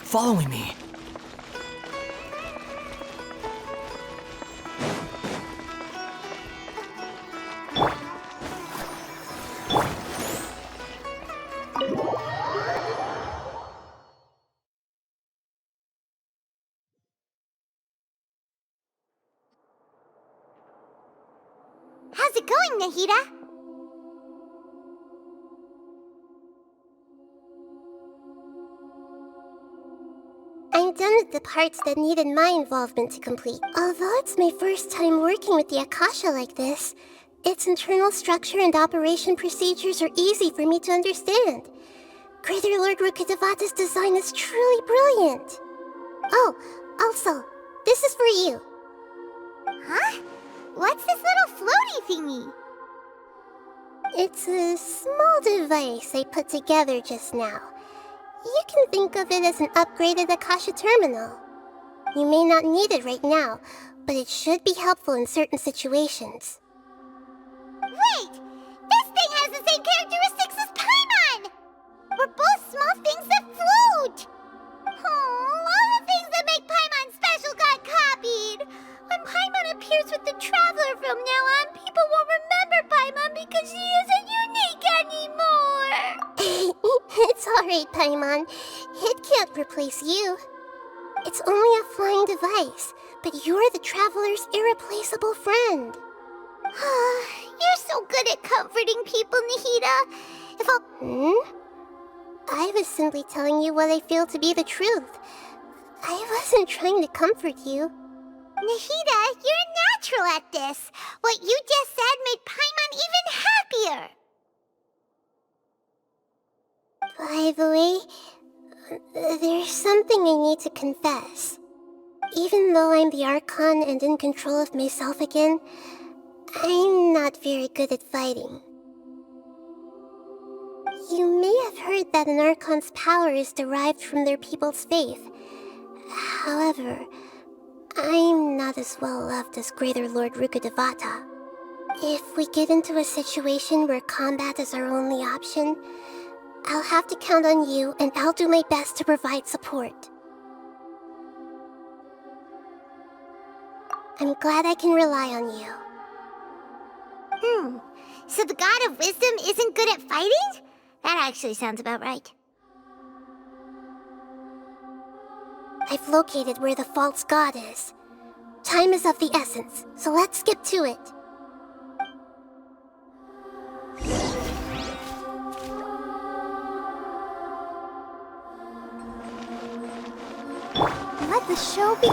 following me. How's it going, Nahida? I'm done with the parts that needed my involvement to complete. Although it's my first time working with the Akasha like this, its internal structure and operation procedures are easy for me to understand. Greater Lord Rukkhadevata's design is truly brilliant. Oh, also, this is for you. Huh? What's this little floaty thingy? It's a small device I put together just now. You can think of it as an upgraded Akasha terminal. You may not need it right now, but it should be helpful in certain situations. Wait! This thing has the same characteristics as Paimon! We're both small things that float! Oh, all the things that make Paimon special got copied! When Paimon appears with the Traveler from now on, people won't remember Paimon because she isn't unique anymore! It's alright, Paimon. It can't replace you. It's only a flying device, but you're the Traveler's irreplaceable friend. You're so good at comforting people, Nahida. If I'll... I was simply telling you what I feel to be the truth. I wasn't trying to comfort you. Nahida, you're natural at this. What you just said made Paimon even happier. By the way, there's something I need to confess. Even though I'm the Archon and in control of myself again, I'm not very good at fighting. You may have heard that an Archon's power is derived from their people's faith. However, I'm not as well loved as Greater Lord Rukkhadevata. If we get into a situation where combat is our only option, I'll have to count on you, and I'll do my best to provide support. I'm glad I can rely on you. So the God of Wisdom isn't good at fighting? That actually sounds about right. I've located where the false god is. Time is of the essence, so let's skip to it. Let the show be...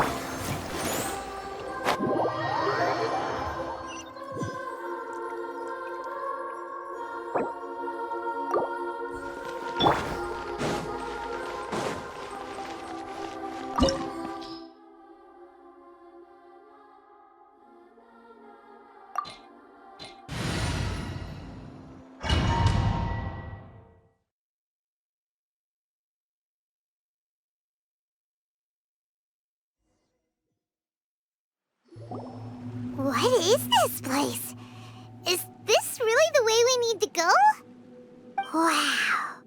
What is this place? Is this really the way we need to go? Wow.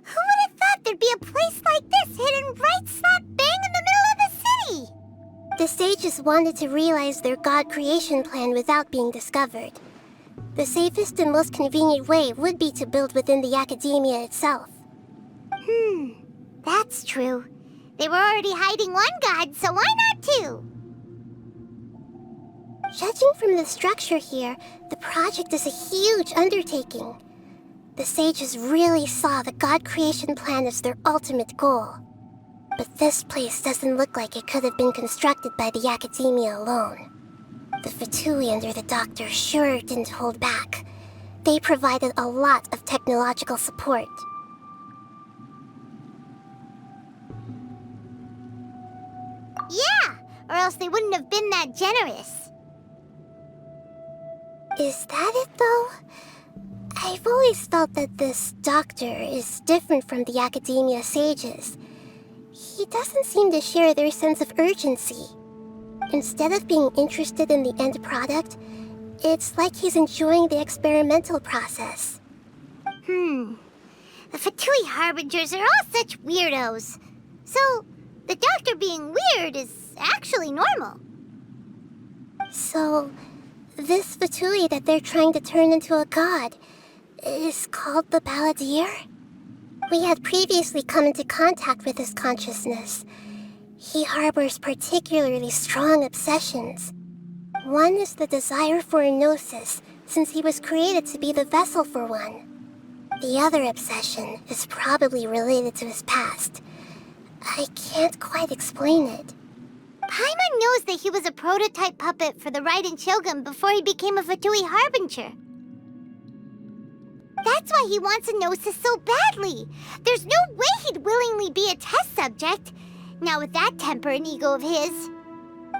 Who would have thought there'd be a place like this hidden right slap bang in the middle of the city? The sages wanted to realize their god creation plan without being discovered. The safest and most convenient way would be to build within the academia itself. That's true. They were already hiding one god, so why not two? Judging from the structure here, the project is a huge undertaking. The sages really saw the god creation plan as their ultimate goal. But this place doesn't look like it could have been constructed by the academia alone. The Fatui under the Doctor sure didn't hold back. They provided a lot of technological support. Yeah, or else they wouldn't have been that generous. Is that it, though? I've always felt that this doctor is different from the academia sages. He doesn't seem to share their sense of urgency. Instead of being interested in the end product, it's like he's enjoying the experimental process. The Fatui Harbingers are all such weirdos. So, the doctor being weird is actually normal. So, this Fatui that they're trying to turn into a god is called the Balladeer? We had previously come into contact with his consciousness. He harbors particularly strong obsessions. One is the desire for a gnosis, since he was created to be the vessel for one. The other obsession is probably related to his past. I can't quite explain it. Paimon knows that he was a prototype puppet for the Raiden Shogun before he became a Fatui Harbinger. That's why he wants a gnosis so badly. There's no way he'd willingly be a test subject. Now with that temper and ego of his.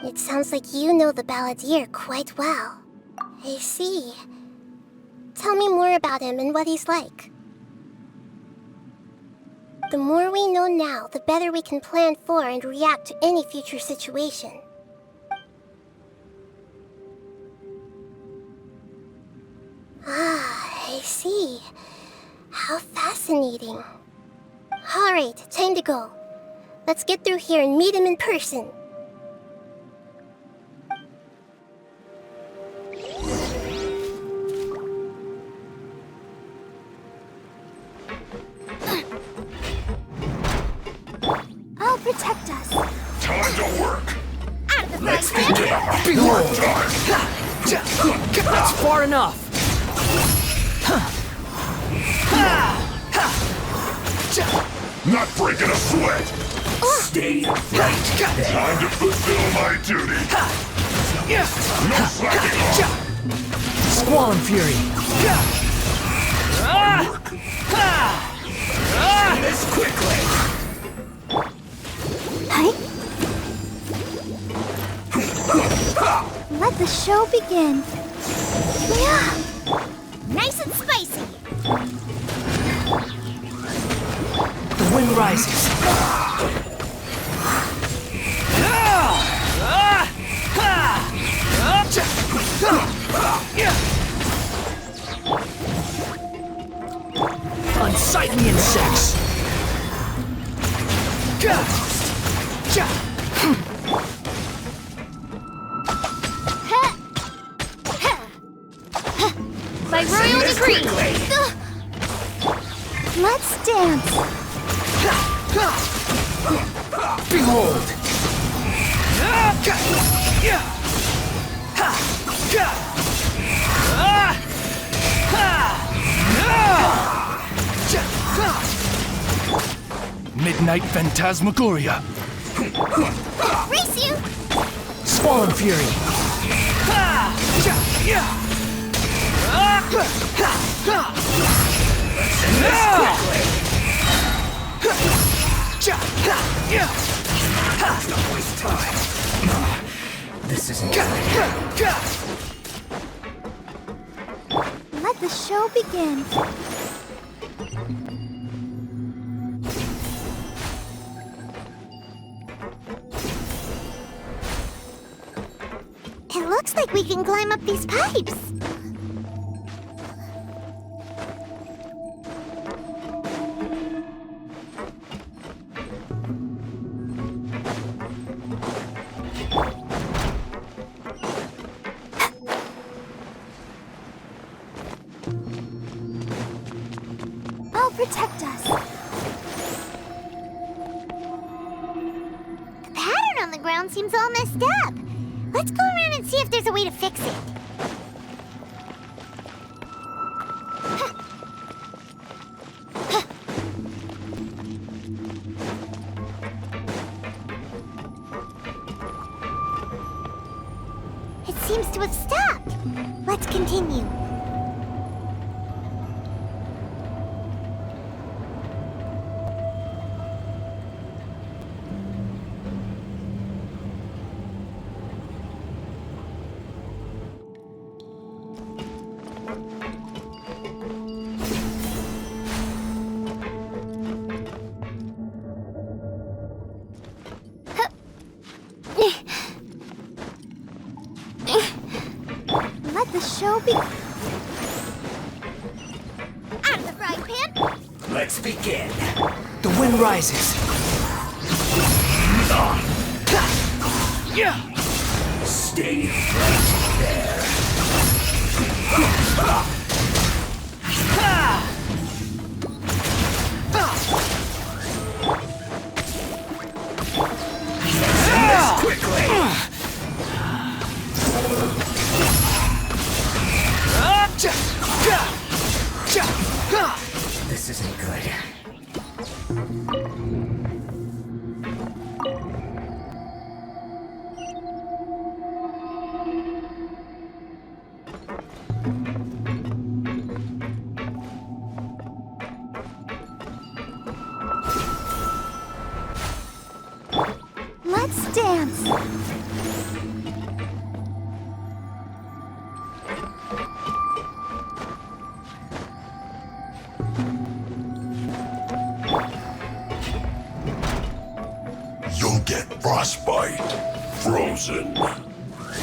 It sounds like you know the Balladeer quite well. I see. Tell me more about him and what he's like. The more we know now, the better we can plan for and react to any future situation. Ah, I see. How fascinating. Alright, time to go. Let's get through here and meet him in person. I'll protect us. Time to work. Out of the Let's frying begin pan. our work time. That's far enough. Not breaking a sweat. Stay right. Time to fulfill my duty. No slacking off. Squall and Fury. This quickly. Let the show begin. Yeah. Nice and spicy. The wind rises. Unsightly insects. By royal decree. Let's dance. Behold. Midnight Phantasmagoria. Race you. Squall and Fury. Don't waste time. This isn't Let the show begin. It looks like we can climb up these pipes. I'll protect us. The pattern on the ground seems all messed up. Let's go around and see if there's a way to fix it. It seems to have stopped. Let's continue. Let the show be. Out of the frying pan. Let's begin. The wind rises. Stay right there. Send this quickly. This isn't good. Let's dance. You'll get frostbite. Frozen.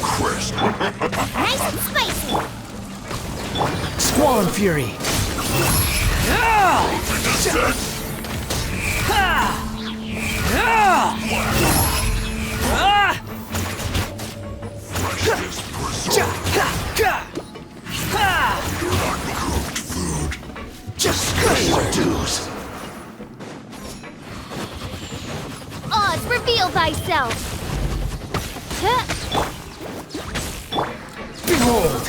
Crisp. Nice and spicy. Squall and Fury. Freshest preserved. Cooked food. Just stews. Oz, reveal thyself. Huh. Behold!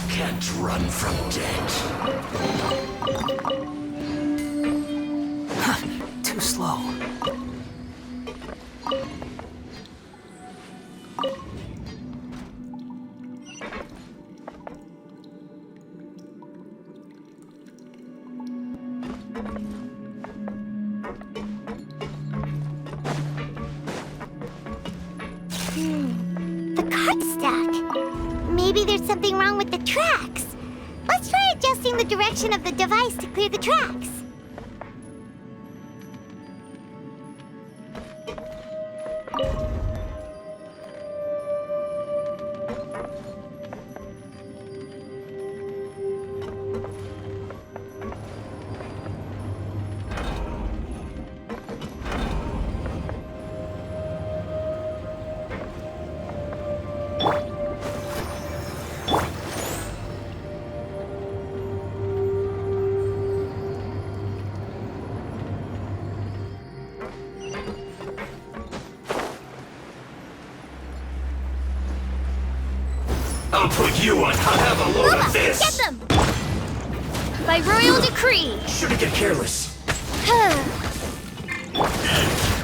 Can't run from death. Too slow. The cart stack. Maybe there's something wrong with the tracks. Let's try adjusting the direction of the device to clear the tracks. I'll put you on. I'll have a load of this. Get them! By royal decree. Shouldn't get careless.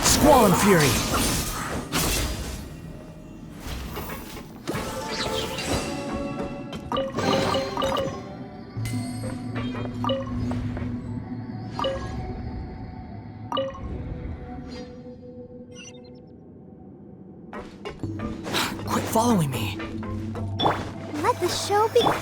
Squall and Fury. Quit following me. Let the show begin.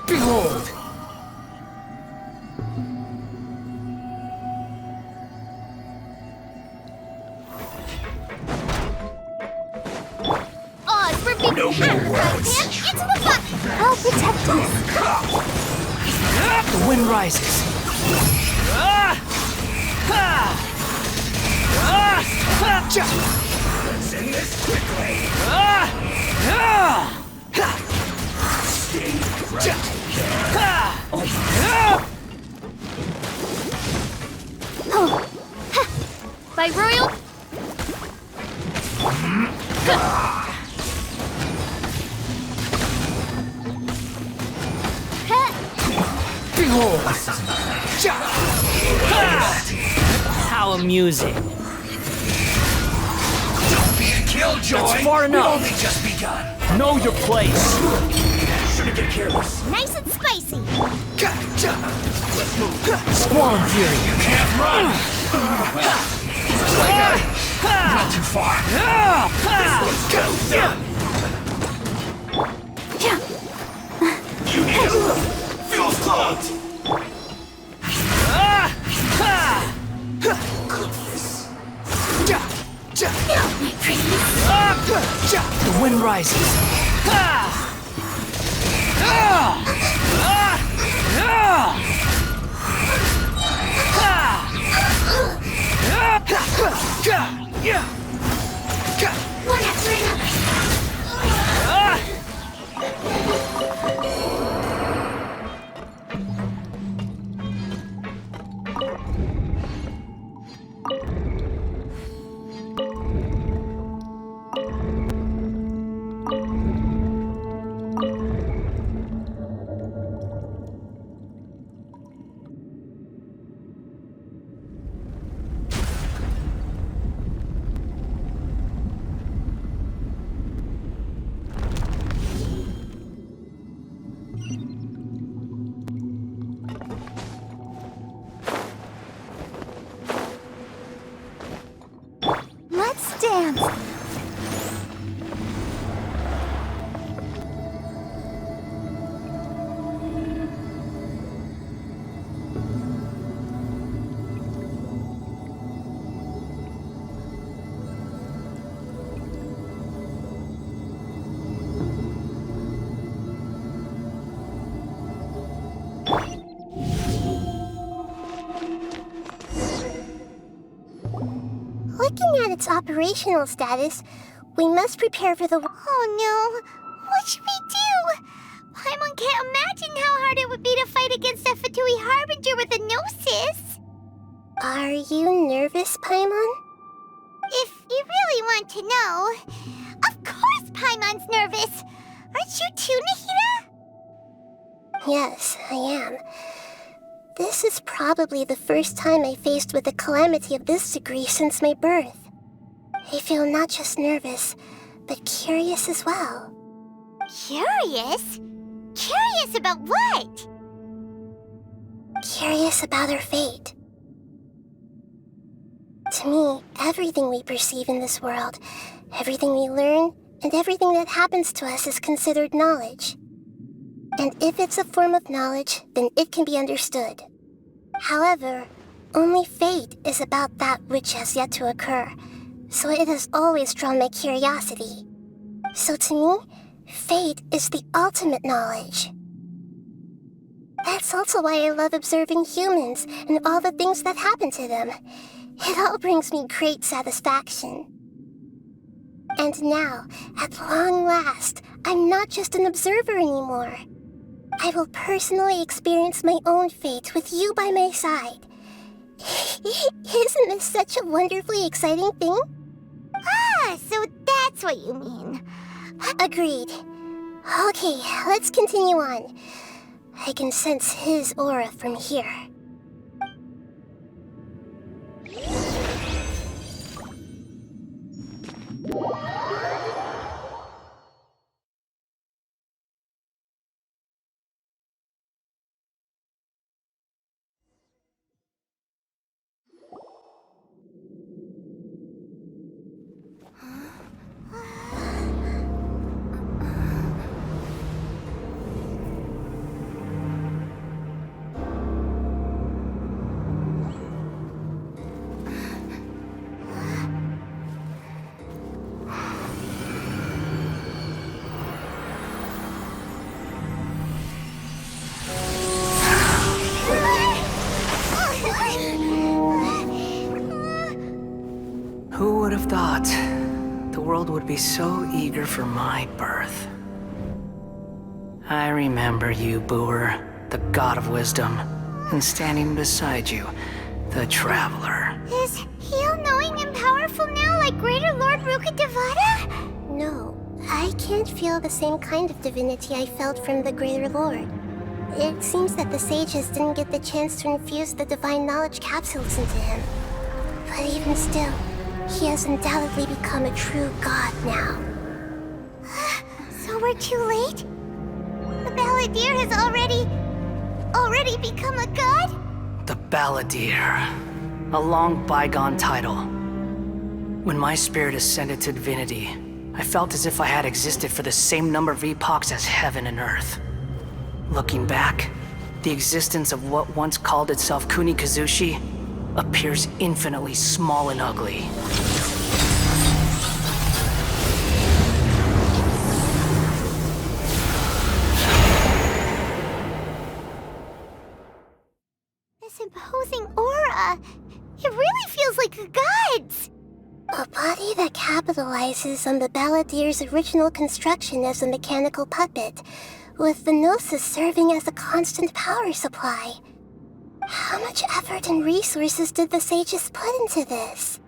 Behold! Oz, reveal. No more words. Into the butt. I'll protect us. The wind rises. Let's end this quickly. Stay right By royal. Behold! How amusing. no joy. That's far We've enough. only just begun. Know your place. Shouldn't get careless. Nice and spicy. Let's move. Squall Fury. Can't run. Not too far. Let's go. You need it. Fuel's clogged. The wind rises. Let's dance. Looking at its operational status, we must prepare for the... Oh no, what should we do? Paimon can't imagine how hard it would be to fight against a Fatui Harbinger with a Gnosis. Are you nervous, Paimon? If you really want to know, of course Paimon's nervous. Aren't you too, Nahida? Yes, I am. This is probably the first time I faced with a calamity of this degree since my birth. I feel not just nervous, but curious as well. Curious? Curious about what? Curious about our fate. To me, everything we perceive in this world, everything we learn, and everything that happens to us is considered knowledge. And if it's a form of knowledge, then it can be understood. However, only fate is about that which has yet to occur, so it has always drawn my curiosity. So to me, fate is the ultimate knowledge. That's also why I love observing humans and all the things that happen to them. It all brings me great satisfaction. And now, at long last, I'm not just an observer anymore. I will personally experience my own fate with you by my side. Isn't this such a wonderfully exciting thing? Ah, so that's what you mean. Agreed. Okay, let's continue on. I can sense his aura from here. Who would have thought the world would be so eager for my birth? I remember you, Booer, the god of wisdom, and standing beside you, the traveler. Is he all-knowing and powerful now like Greater Lord Rukkhadevata? No, I can't feel the same kind of divinity I felt from the Greater Lord. It seems that the sages didn't get the chance to infuse the divine knowledge capsules into him. But even still, He has undoubtedly become a true god now. So we're too late? The Balladeer has already become a god? The Balladeer. A long bygone title. When my spirit ascended to divinity, I felt as if I had existed for the same number of epochs as heaven and earth. Looking back, the existence of what once called itself Kunikazushi appears infinitely small and ugly. This imposing aura, it really feels like a god's. A body that capitalizes on the Balladeer's original construction as a mechanical puppet, with the Gnosis serving as a constant power supply. How much effort and resources did the sages put into this?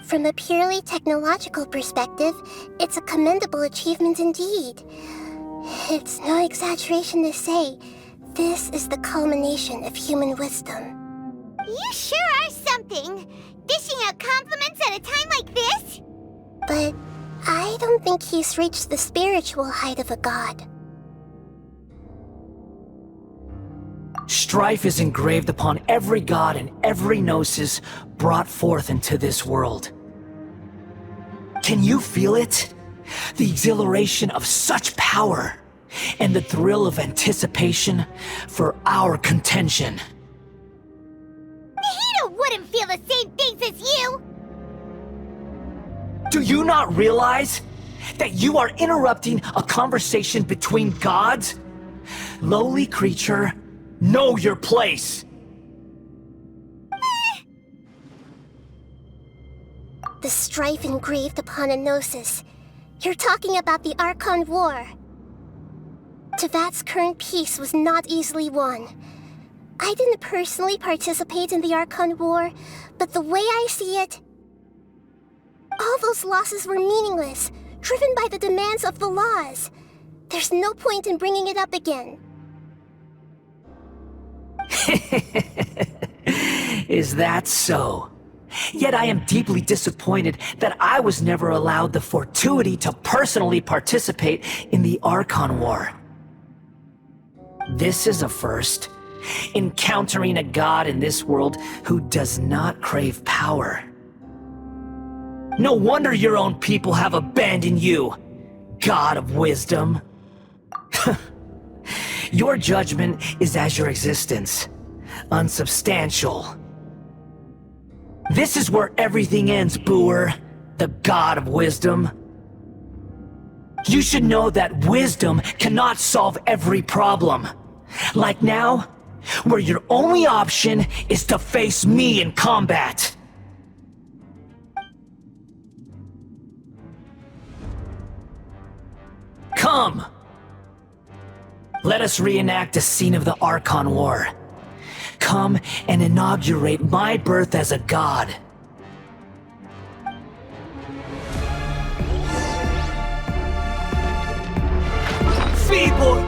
From a purely technological perspective, it's a commendable achievement indeed. It's no exaggeration to say, this is the culmination of human wisdom. You sure are something! Dishing out compliments at a time like this? But I don't think he's reached the spiritual height of a god. Strife is engraved upon every god and every gnosis brought forth into this world. Can you feel it? The exhilaration of such power, and the thrill of anticipation for our contention. Nahida wouldn't feel the same things as you! Do you not realize that you are interrupting a conversation between gods? Lowly creature, know your place! The strife engraved upon a Gnosis. You're talking about the Archon War. Tevat's current peace was not easily won. I didn't personally participate in the Archon War, but the way I see it, all those losses were meaningless, driven by the demands of the laws. There's no point in bringing it up again. Is that so? Yet I am deeply disappointed that I was never allowed the fortuity to personally participate in the Archon War. This is a first. Encountering a god in this world who does not crave power. No wonder your own people have abandoned you, God of Wisdom. Your judgment is as your existence, unsubstantial. This is where everything ends, Booer, the God of Wisdom. You should know that wisdom cannot solve every problem. Like now, where your only option is to face me in combat. Come! Let us reenact a scene of the Archon War. Come and inaugurate my birth as a god. Feeble!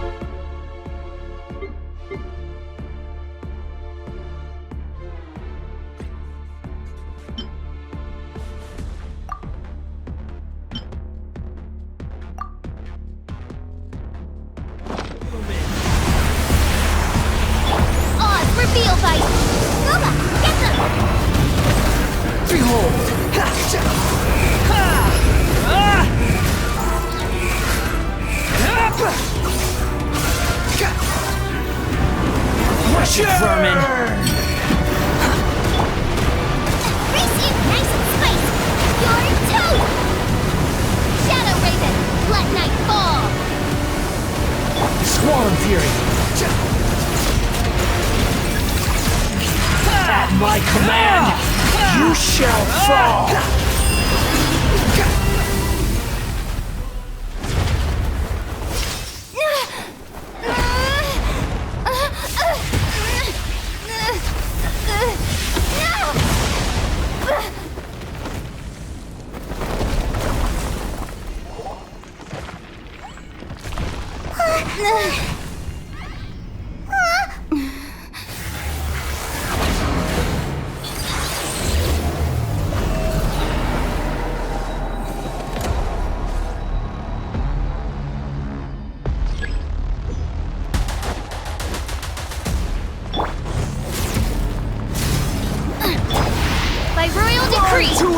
Reveal fight! Glava, get them! Behold! Wretched vermin! Race you nice and spicy! You're two! Shadow Raven, let night fall! Swan Fury! At my command, you shall fall!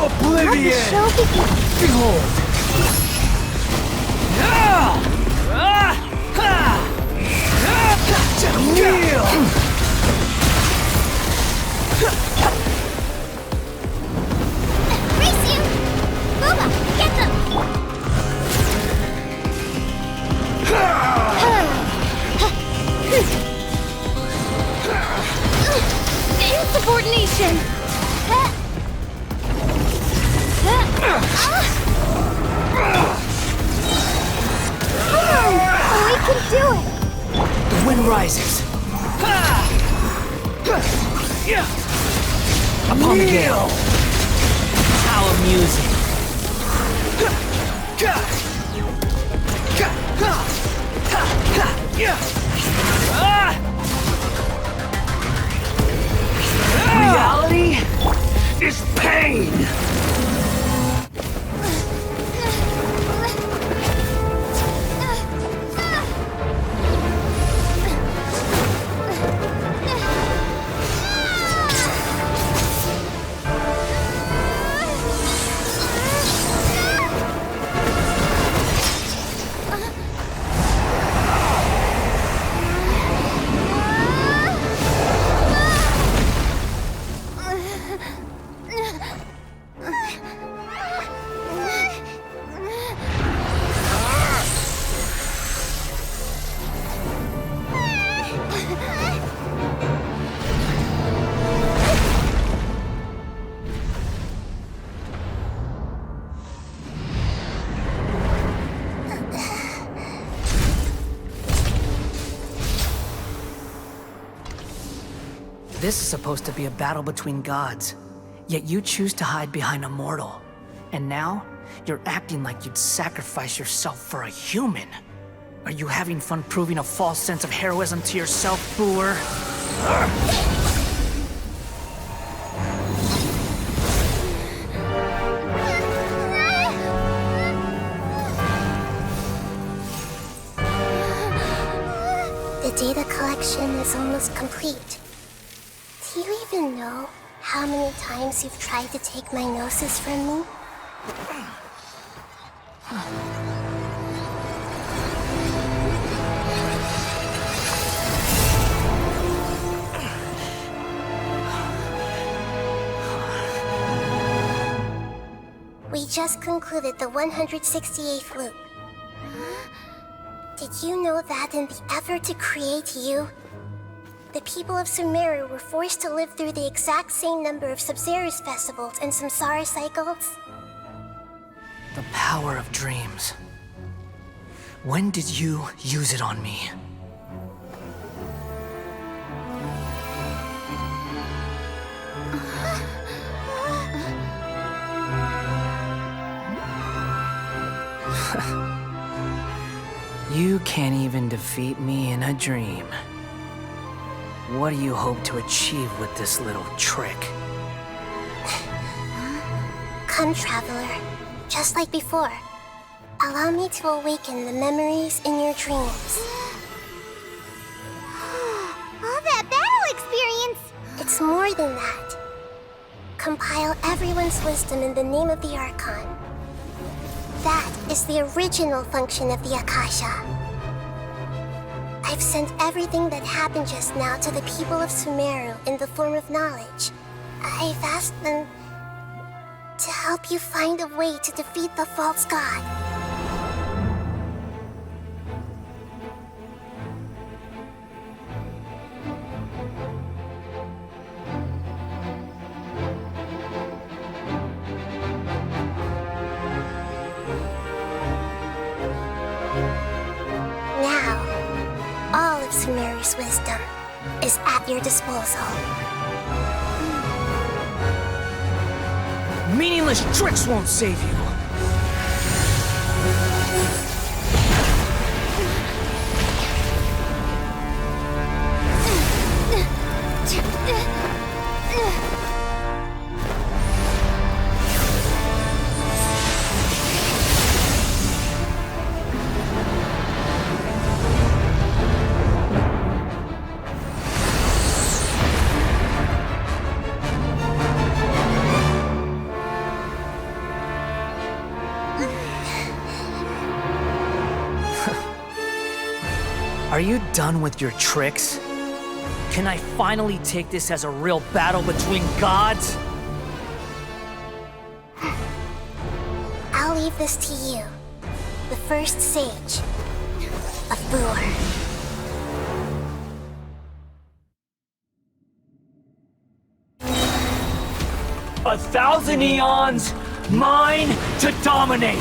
Oblivion! Show begins. Behold! Kneel! Race you! Booba, get them! Insubordination! Oh, we can do it! The wind rises. Upon the gale. How amusing. Reality is pain. This is supposed to be a battle between gods, yet you choose to hide behind a mortal. And now, you're acting like you'd sacrifice yourself for a human. Are you having fun proving a false sense of heroism to yourself, Booer? The data collection is almost complete. Do you even know how many times you've tried to take my gnosis from me? We just concluded the 168th loop. Did you know that in the effort to create you, the people of Sumeru were forced to live through the exact same number of Sub-Zerus festivals and Samsara cycles? The power of dreams. When did you use it on me? You can't even defeat me in a dream. What do you hope to achieve with this little trick? Come, Traveler. Just like before. Allow me to awaken the memories in your dreams. All that battle experience! It's more than that. Compile everyone's wisdom in the name of the Archon. That is the original function of the Akasha. I've sent everything that happened just now to the people of Sumeru in the form of knowledge. I've asked them to help you find a way to defeat the false god. All of Sumeru's wisdom is at your disposal. Meaningless tricks won't save you! you done with your tricks? Can I finally take this as a real battle between gods? I'll leave this to you. The first sage of Boor. 1,000 eons, mine to dominate!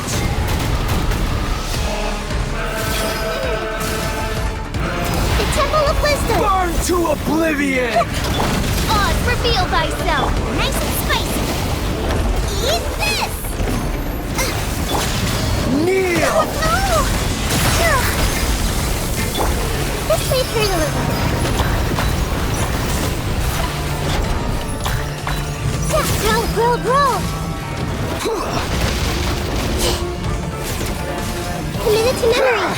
The Temple of Wisdom! Burn to oblivion! Oz, reveal thyself! Nice and spicy! Eat this! Kneel! No! This may hurt a little. Roll! Committed to memory! Roll!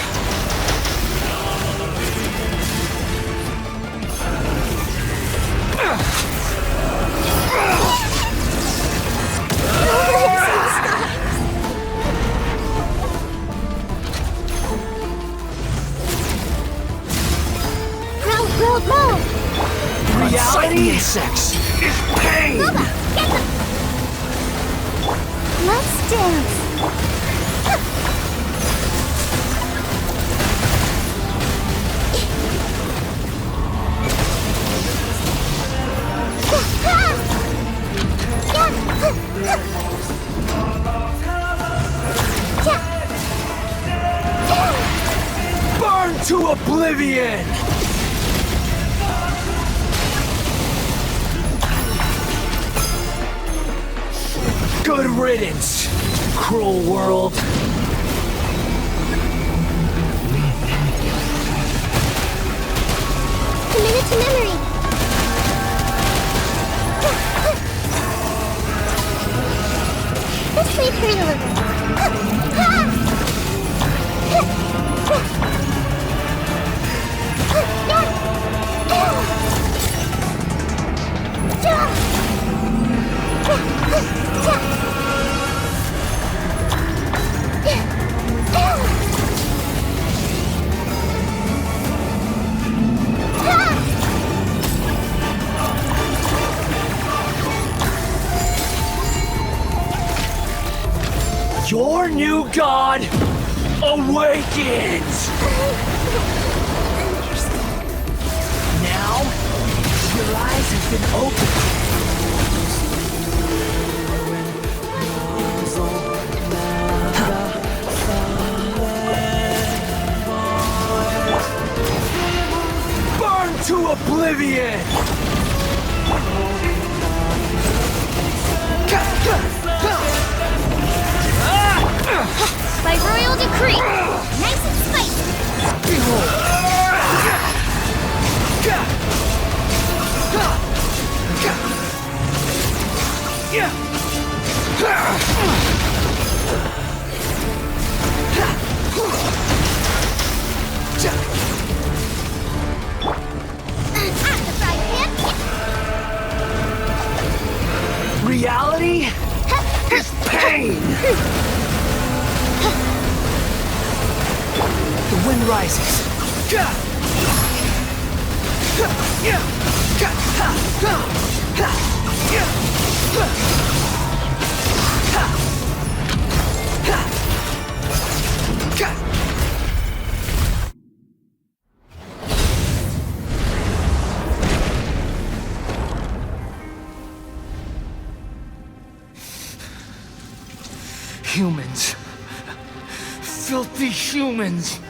Reality insects is pain! Get them! Let's dance! Burn to oblivion! Good riddance, cruel world. Committed to memory. This may hurt a little. Your new god awakens! Now, your eyes have been opened. Burn to oblivion! By royal decree! Nice and spicy! Reality is pain! The wind rises. Humans. Filthy humans.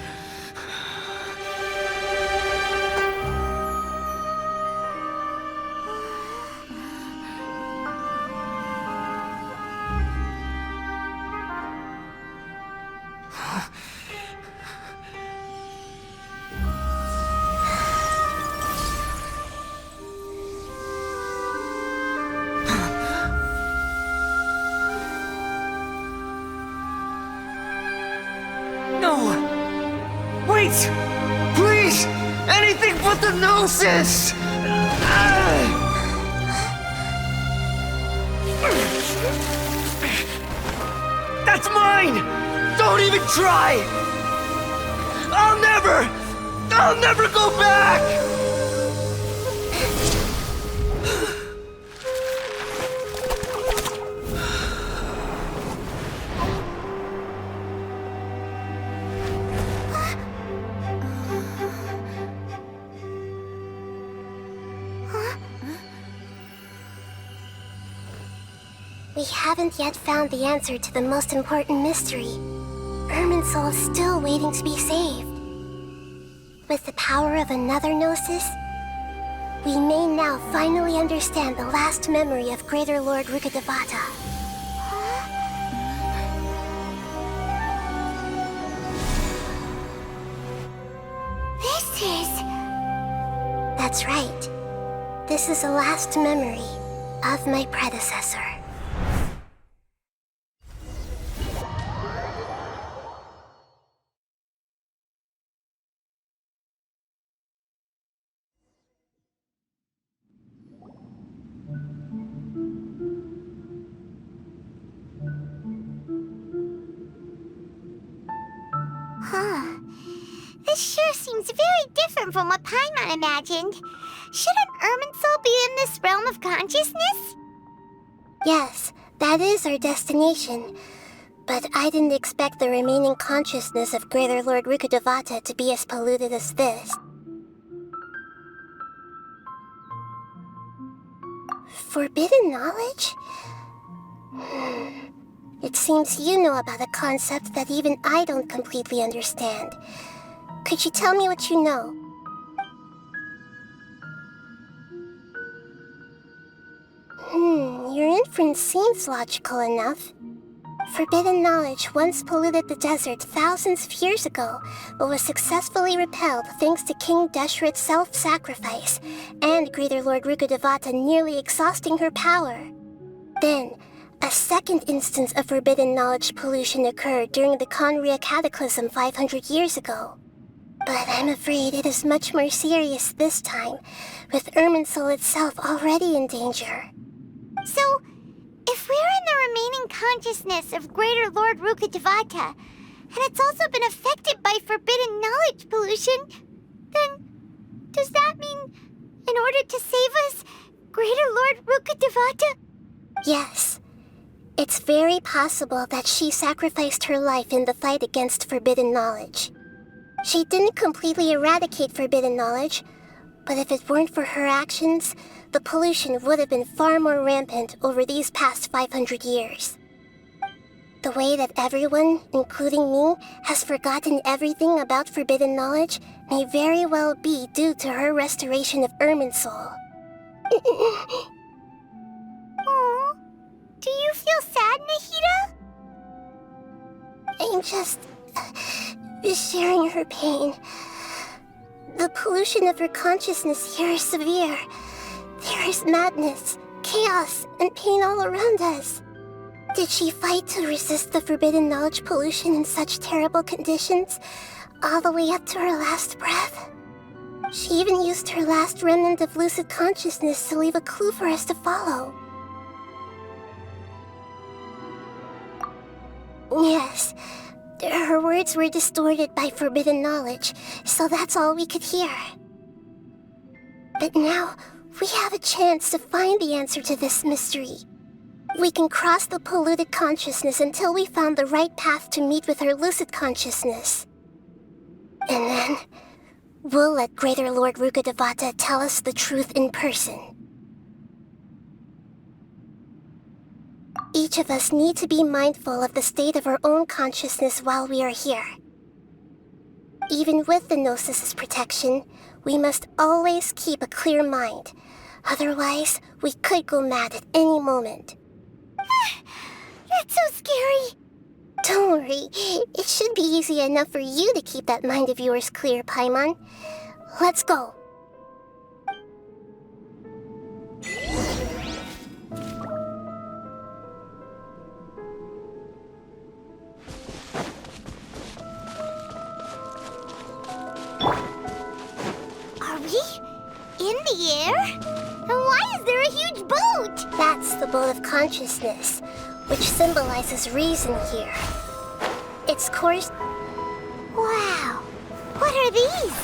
Wait! Please! Anything but the gnosis! That's mine! Don't even try! I'll never! I'll never go back! We haven't yet found the answer to the most important mystery. Irminsul is still waiting to be saved. With the power of another Gnosis, we may now finally understand the last memory of Greater Lord Rukkhadevata. This is... That's right. This is the last memory of my predecessor. Huh. This sure seems very different from what Paimon imagined. Shouldn't Irminsul be in this realm of consciousness? Yes, that is our destination. But I didn't expect the remaining consciousness of Greater Lord Rukkhadevata to be as polluted as this. Forbidden knowledge? It seems you know about a concept that even I don't completely understand. Could you tell me what you know? Your inference seems logical enough. Forbidden knowledge once polluted the desert thousands of years ago, but was successfully repelled thanks to King Deshret's self-sacrifice, and Greater Lord Rukkhadevata nearly exhausting her power. Then, a second instance of forbidden knowledge pollution occurred during the Conria Cataclysm 500 years ago. But I'm afraid it is much more serious this time, with Irminsul itself already in danger. So, if we're in the remaining consciousness of Greater Lord Rukkhadevata, and it's also been affected by forbidden knowledge pollution, then does that mean, in order to save us, Greater Lord Rukkhadevata? Yes. It's very possible that she sacrificed her life in the fight against forbidden knowledge. She didn't completely eradicate forbidden knowledge, but if it weren't for her actions, the pollution would have been far more rampant over these past 500 years. The way that everyone, including me, has forgotten everything about forbidden knowledge may very well be due to her restoration of Irminsul. Aww. Do you feel sad, Nahida? I'm just sharing her pain. The pollution of her consciousness here is severe. There is madness, chaos, and pain all around us. Did she fight to resist the forbidden knowledge pollution in such terrible conditions, all the way up to her last breath? She even used her last remnant of lucid consciousness to leave a clue for us to follow. Yes, her words were distorted by forbidden knowledge, so that's all we could hear. But now, we have a chance to find the answer to this mystery. We can cross the polluted consciousness until we found the right path to meet with our lucid consciousness. And then, we'll let Greater Lord Rukkhadevata tell us the truth in person. Each of us need to be mindful of the state of our own consciousness while we are here. Even with the Gnosis' protection, we must always keep a clear mind. Otherwise, we could go mad at any moment. That's so scary. Don't worry, it should be easy enough for you to keep that mind of yours clear, Paimon. Let's go. Are we in the air? And why is there a huge boat? That's the boat of consciousness, which symbolizes reason here. Its course... Wow. What are these?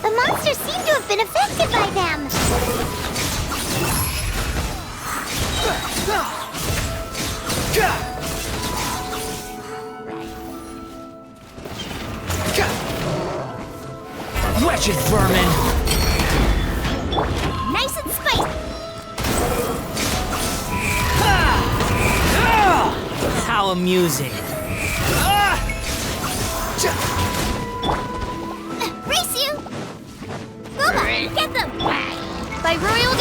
The monsters seem to have been affected by them. Wretched vermin! Nice and spicy. How amusing! Race you! Glava, get them! By royal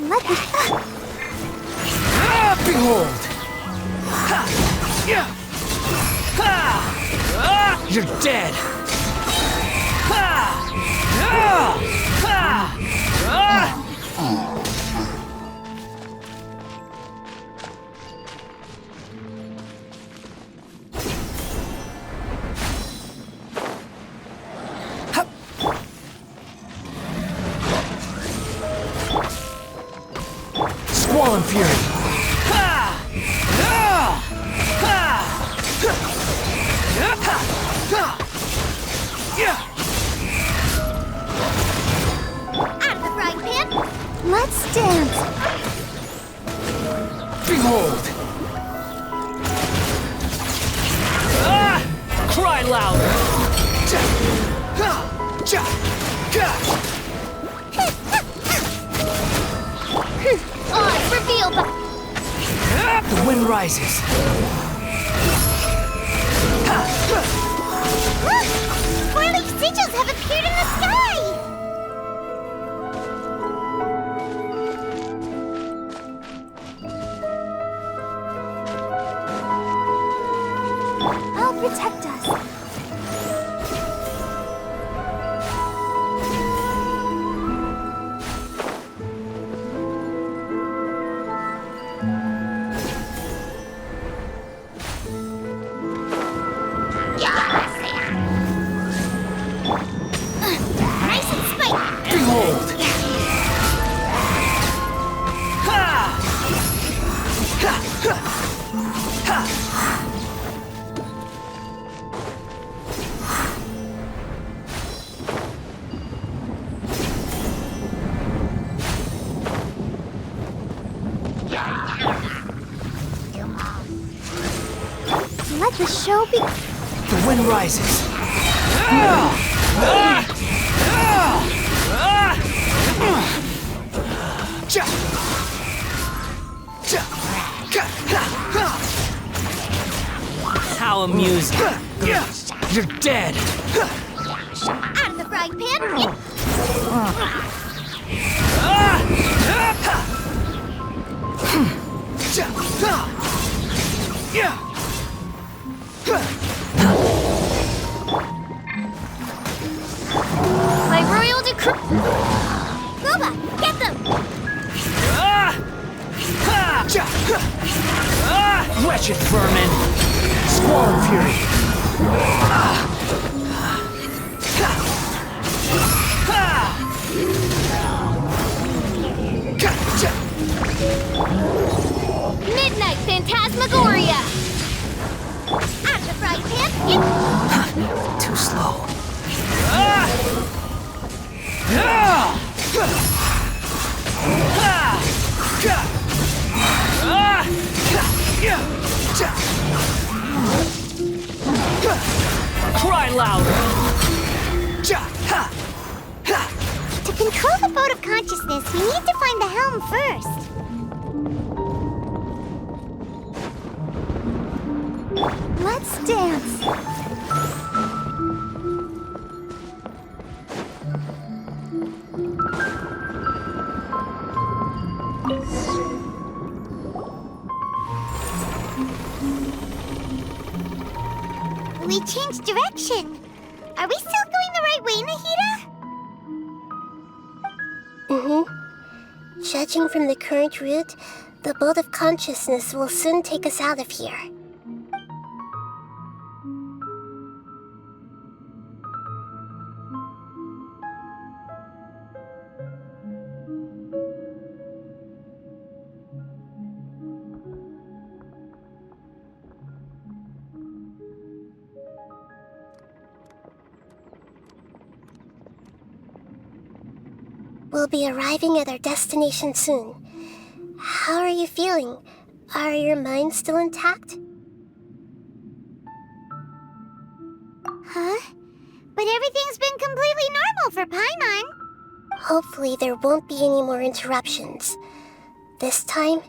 Let me... Behold! You're dead! Squall Fury! Out of the frying pan! Let's dance! Behold! Cry louder! Odds revealed by... The wind rises. Look! Four-leaf sigils have appeared in the sky! I'll protect us. Nice and spiky. Behold! Let the show be... The wind rises. How amusing. You're dead. Out of the frying pan! By royal decree... Glava, get them! Wretched vermin! Squall Fury! Midnight Phantasmagoria! Out of the frying pan! Too slow. Cry louder! To control the boat of consciousness, we need to find the helm first. Let's dance. We changed direction. Are we still going the right way, Nahida? Judging from the current route, the boat of consciousness will soon take us out of here. We'll be arriving at our destination soon. How are you feeling? Are your minds still intact? Huh? But everything's been completely normal for Paimon. Hopefully there won't be any more interruptions. This time,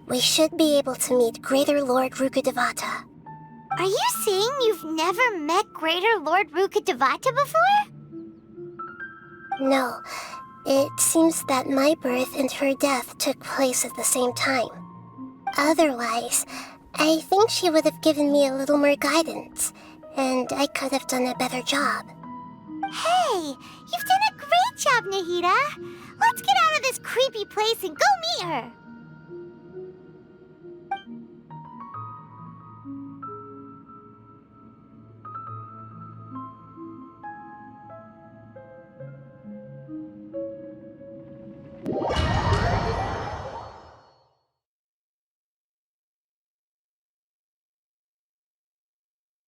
we should be able to meet Greater Lord Rukkhadevata. Are you saying you've never met Greater Lord Rukkhadevata before? No, it seems that my birth and her death took place at the same time. Otherwise, I think she would have given me a little more guidance, and I could have done a better job. Hey, you've done a great job, Nahida. Let's get out of this creepy place and go meet her.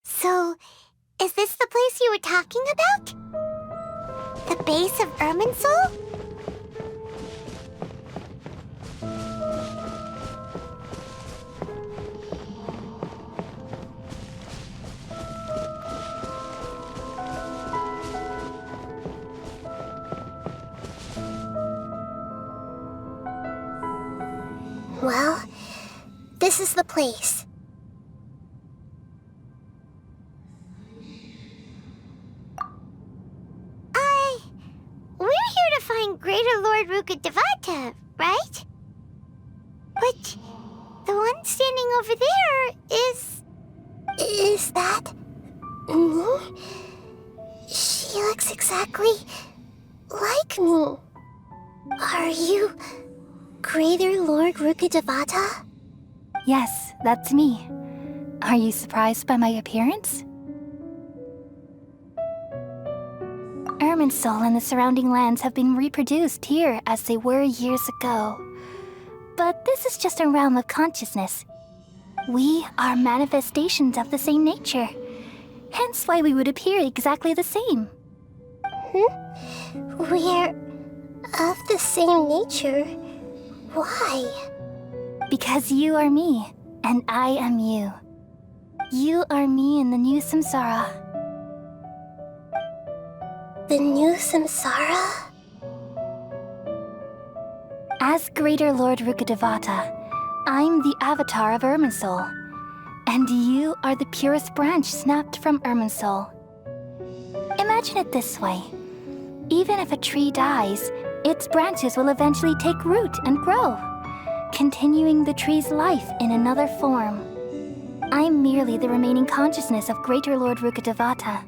So, is this the place you were talking about? The base of Irminsul? Well, this is the place. We're here to find Greater Lord Rukkhadevata, right? But the one standing over there is... Is that me? She looks exactly like me. Are you Greater Lord Rukkhadevata? Yes, that's me. Are you surprised by my appearance? Irminsul and the surrounding lands have been reproduced here as they were years ago. But this is just a realm of consciousness. We are manifestations of the same nature. Hence why we would appear exactly the same. We're of the same nature. Why? Because you are me, and I am you. You are me in the new samsara. The new samsara? As Greater Lord Rukkhadevata, I'm the avatar of Irminsul, and you are the purest branch snapped from Irminsul. Imagine it this way. Even if a tree dies, its branches will eventually take root and grow, continuing the tree's life in another form. I'm merely the remaining consciousness of Greater Lord Rukkhadevata.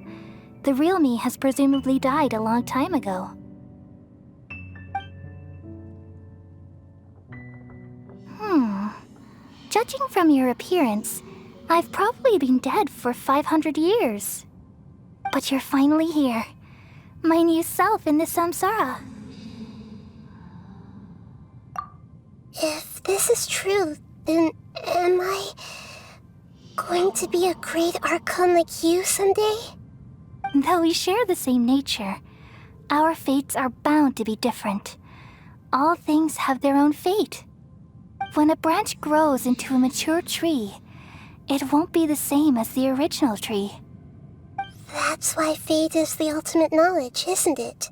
The real me has presumably died a long time ago. Judging from your appearance, I've probably been dead for 500 years. But you're finally here. My new self in the samsara. If this is true, then am I going to be a great Archon like you someday? Though we share the same nature, our fates are bound to be different. All things have their own fate. When a branch grows into a mature tree, it won't be the same as the original tree. That's why fate is the ultimate knowledge, isn't it?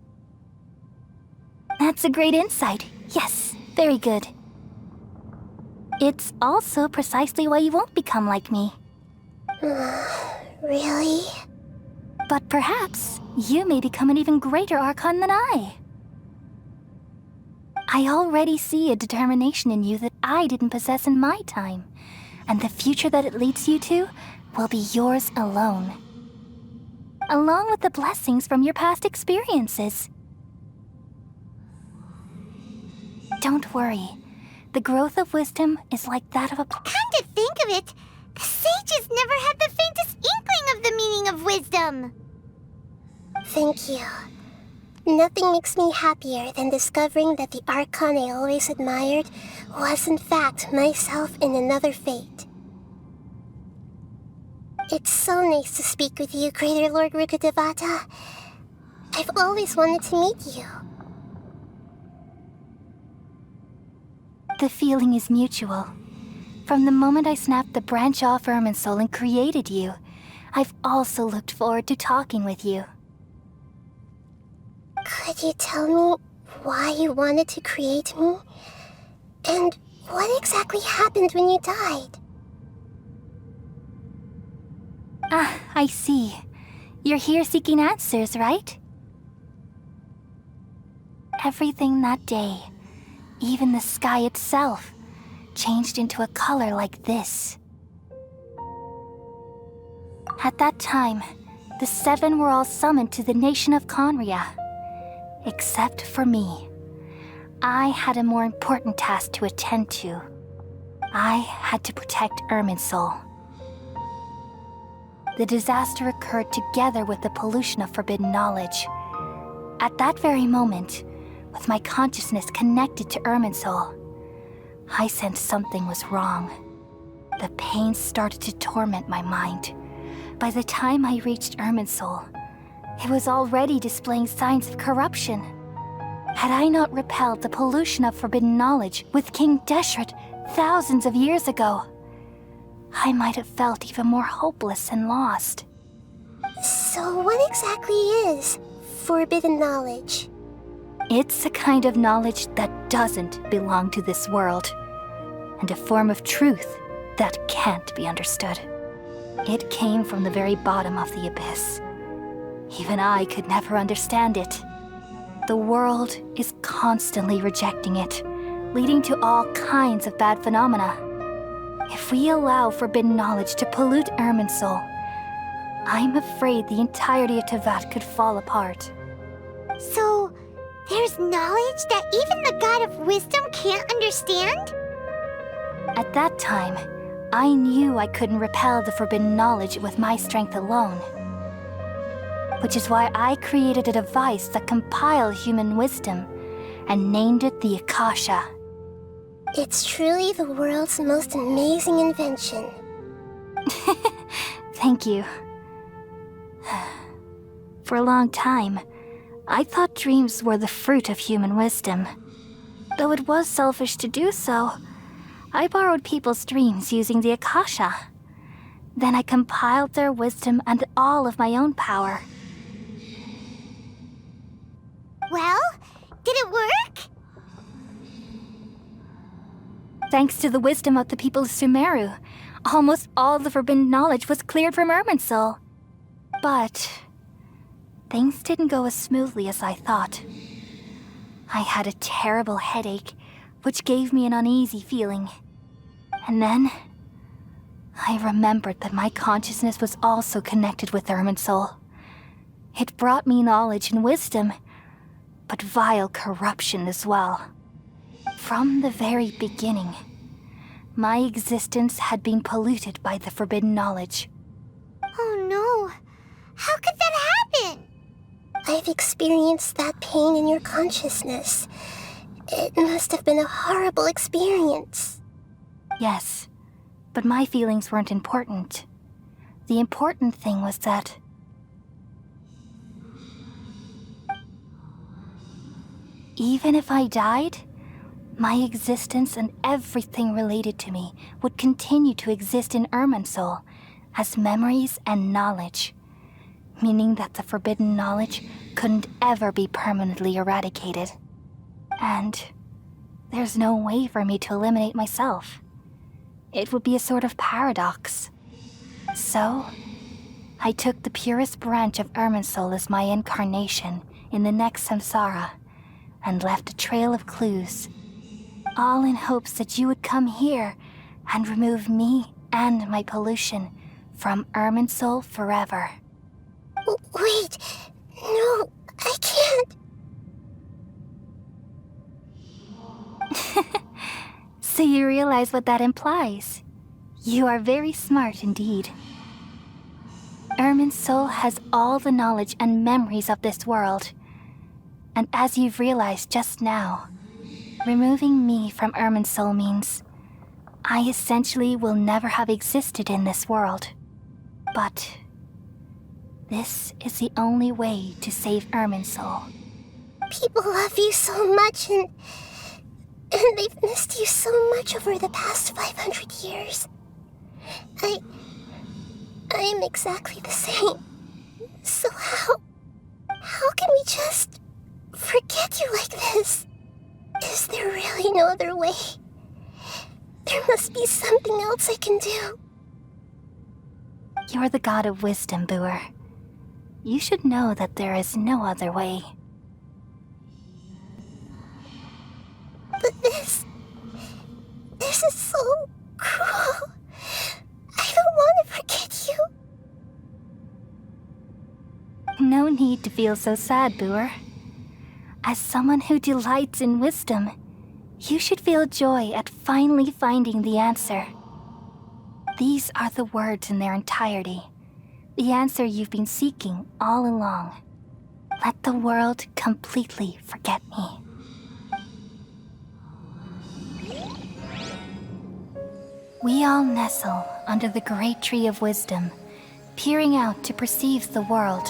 That's a great insight. Yes, very good. It's also precisely why you won't become like me. Really? But perhaps you may become an even greater Archon than I. I already see a determination in you that I didn't possess in my time, and the future that it leads you to will be yours alone. Along with the blessings from your past experiences. Don't worry. The growth of wisdom is like that of a... Come to think of it, the sages never had the faintest inkling of the meaning of wisdom. Thank you. Nothing makes me happier than discovering that the Archon I always admired was in fact myself in another fate. It's so nice to speak with you, Greater Lord Rukkhadevata. I've always wanted to meet you. The feeling is mutual. From the moment I snapped the branch off Irminsul and created you, I've also looked forward to talking with you. Could you tell me why you wanted to create me? And what exactly happened when you died? Ah, I see. You're here seeking answers, right? Everything that day, even the sky itself, changed into a color like this. At that time, the seven were all summoned to the nation of Conria. Except for me. I had a more important task to attend to. I had to protect Irminsul. The disaster occurred together with the pollution of forbidden knowledge. At that very moment, with my consciousness connected to Irminsul, I sensed something was wrong. The pain started to torment my mind. By the time I reached Irminsul, it was already displaying signs of corruption. Had I not repelled the pollution of forbidden knowledge with King Deshret thousands of years ago, I might have felt even more hopeless and lost. So what exactly is forbidden knowledge? It's a kind of knowledge that doesn't belong to this world, and a form of truth that can't be understood. It came from the very bottom of the abyss. Even I could never understand it. The world is constantly rejecting it, leading to all kinds of bad phenomena. If we allow forbidden knowledge to pollute Irminsul, I'm afraid the entirety of Teyvat could fall apart. So, there's knowledge that even the God of Wisdom can't understand? At that time, I knew I couldn't repel the forbidden knowledge with my strength alone. Which is why I created a device that compiled human wisdom and named it the Akasha. It's truly the world's most amazing invention. Thank you. For a long time, I thought dreams were the fruit of human wisdom. Though it was selfish to do so, I borrowed people's dreams using the Akasha. Then I compiled their wisdom and all of my own power. Well, did it work? Thanks to the wisdom of the people of Sumeru, almost all the forbidden knowledge was cleared from Irminsul. But things didn't go as smoothly as I thought. I had a terrible headache, which gave me an uneasy feeling. And then I remembered that my consciousness was also connected with Irminsul. It brought me knowledge and wisdom, but vile corruption as well. From the very beginning, my existence had been polluted by the forbidden knowledge. Oh no. How could that happen? I've experienced that pain in your consciousness. It must have been a horrible experience. Yes, but my feelings weren't important. The important thing was that even if I died, my existence and everything related to me would continue to exist in Irminsul as memories and knowledge, meaning that the forbidden knowledge couldn't ever be permanently eradicated. And there's no way for me to eliminate myself. It would be a sort of paradox. So, I took the purest branch of Irminsul as my incarnation in the next samsara, and left a trail of clues, all in hopes that you would come here and remove me and my pollution from Irminsul forever. Wait, no, I can't. So you realize what that implies. You are very smart indeed. Irminsul has all the knowledge and memories of this world. And as you've realized just now, removing me from Irminsul means I essentially will never have existed in this world. But this is the only way to save Irminsul. People love you so much, and And they've missed you so much over the past 500 years. I am exactly the same. So how can we just forget you like this? Is there really no other way? There must be something else I can do. You're the god of wisdom, Booer. You should know that there is no other way. But this is so cruel. I don't want to forget you. No need to feel so sad, Booer. As someone who delights in wisdom, you should feel joy at finally finding the answer. These are the words in their entirety, the answer you've been seeking all along. Let the world completely forget me. We all nestle under the great tree of wisdom, peering out to perceive the world.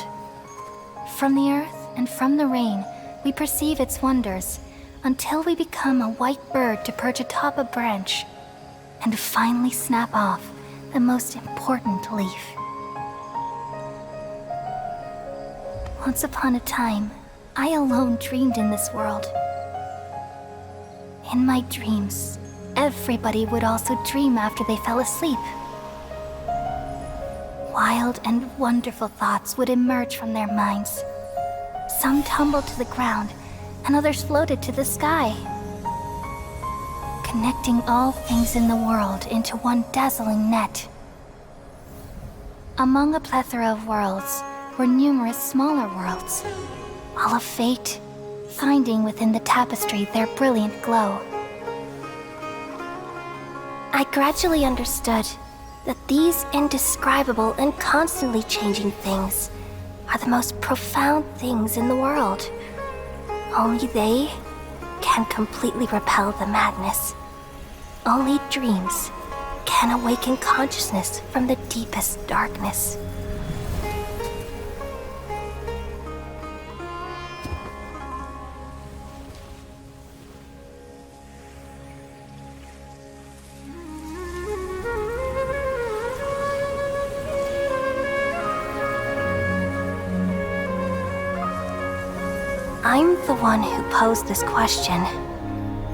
From the earth and from the rain, we perceive its wonders until we become a white bird to perch atop a branch and finally snap off the most important leaf. Once upon a time, I alone dreamed in this world. In my dreams, everybody would also dream after they fell asleep. Wild and wonderful thoughts would emerge from their minds. Some tumbled to the ground, and others floated to the sky, connecting all things in the world into one dazzling net. Among a plethora of worlds were numerous smaller worlds, all of fate, finding within the tapestry their brilliant glow. I gradually understood that these indescribable and constantly changing things are the most profound things in the world. Only they can completely repel the madness. Only dreams can awaken consciousness from the deepest darkness. I'm the one who posed this question,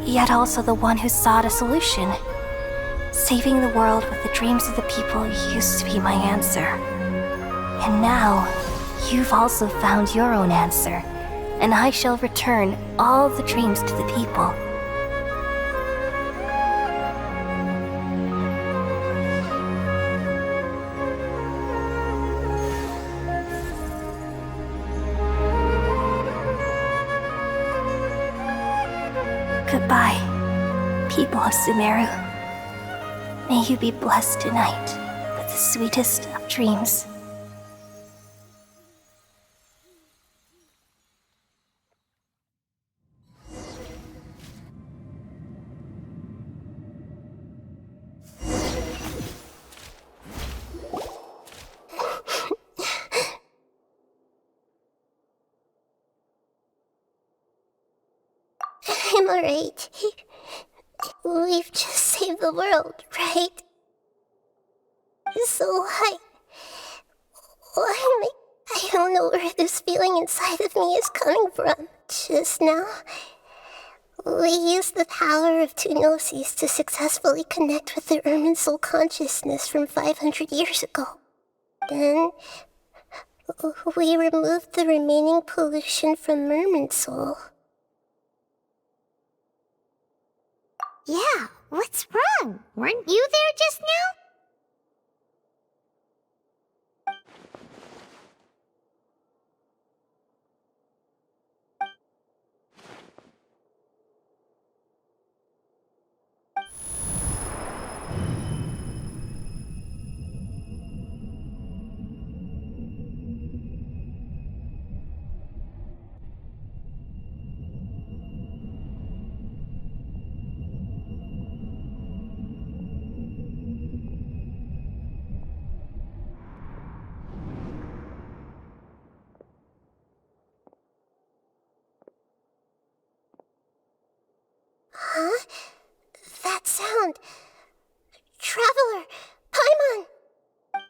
yet also the one who sought a solution. Saving the world with the dreams of the people used to be my answer. And now, you've also found your own answer, and I shall return all the dreams to the people. Goodbye, people of Sumeru. May you be blessed tonight with the sweetest of dreams. I'm alright. We've just saved the world, right? So why am I don't know where this feeling inside of me is coming from. Just now, we used the power of two gnosis to successfully connect with the Irminsul consciousness from 500 years ago. Then, we removed the remaining pollution from Irminsul. Yeah, what's wrong? Weren't you there just now?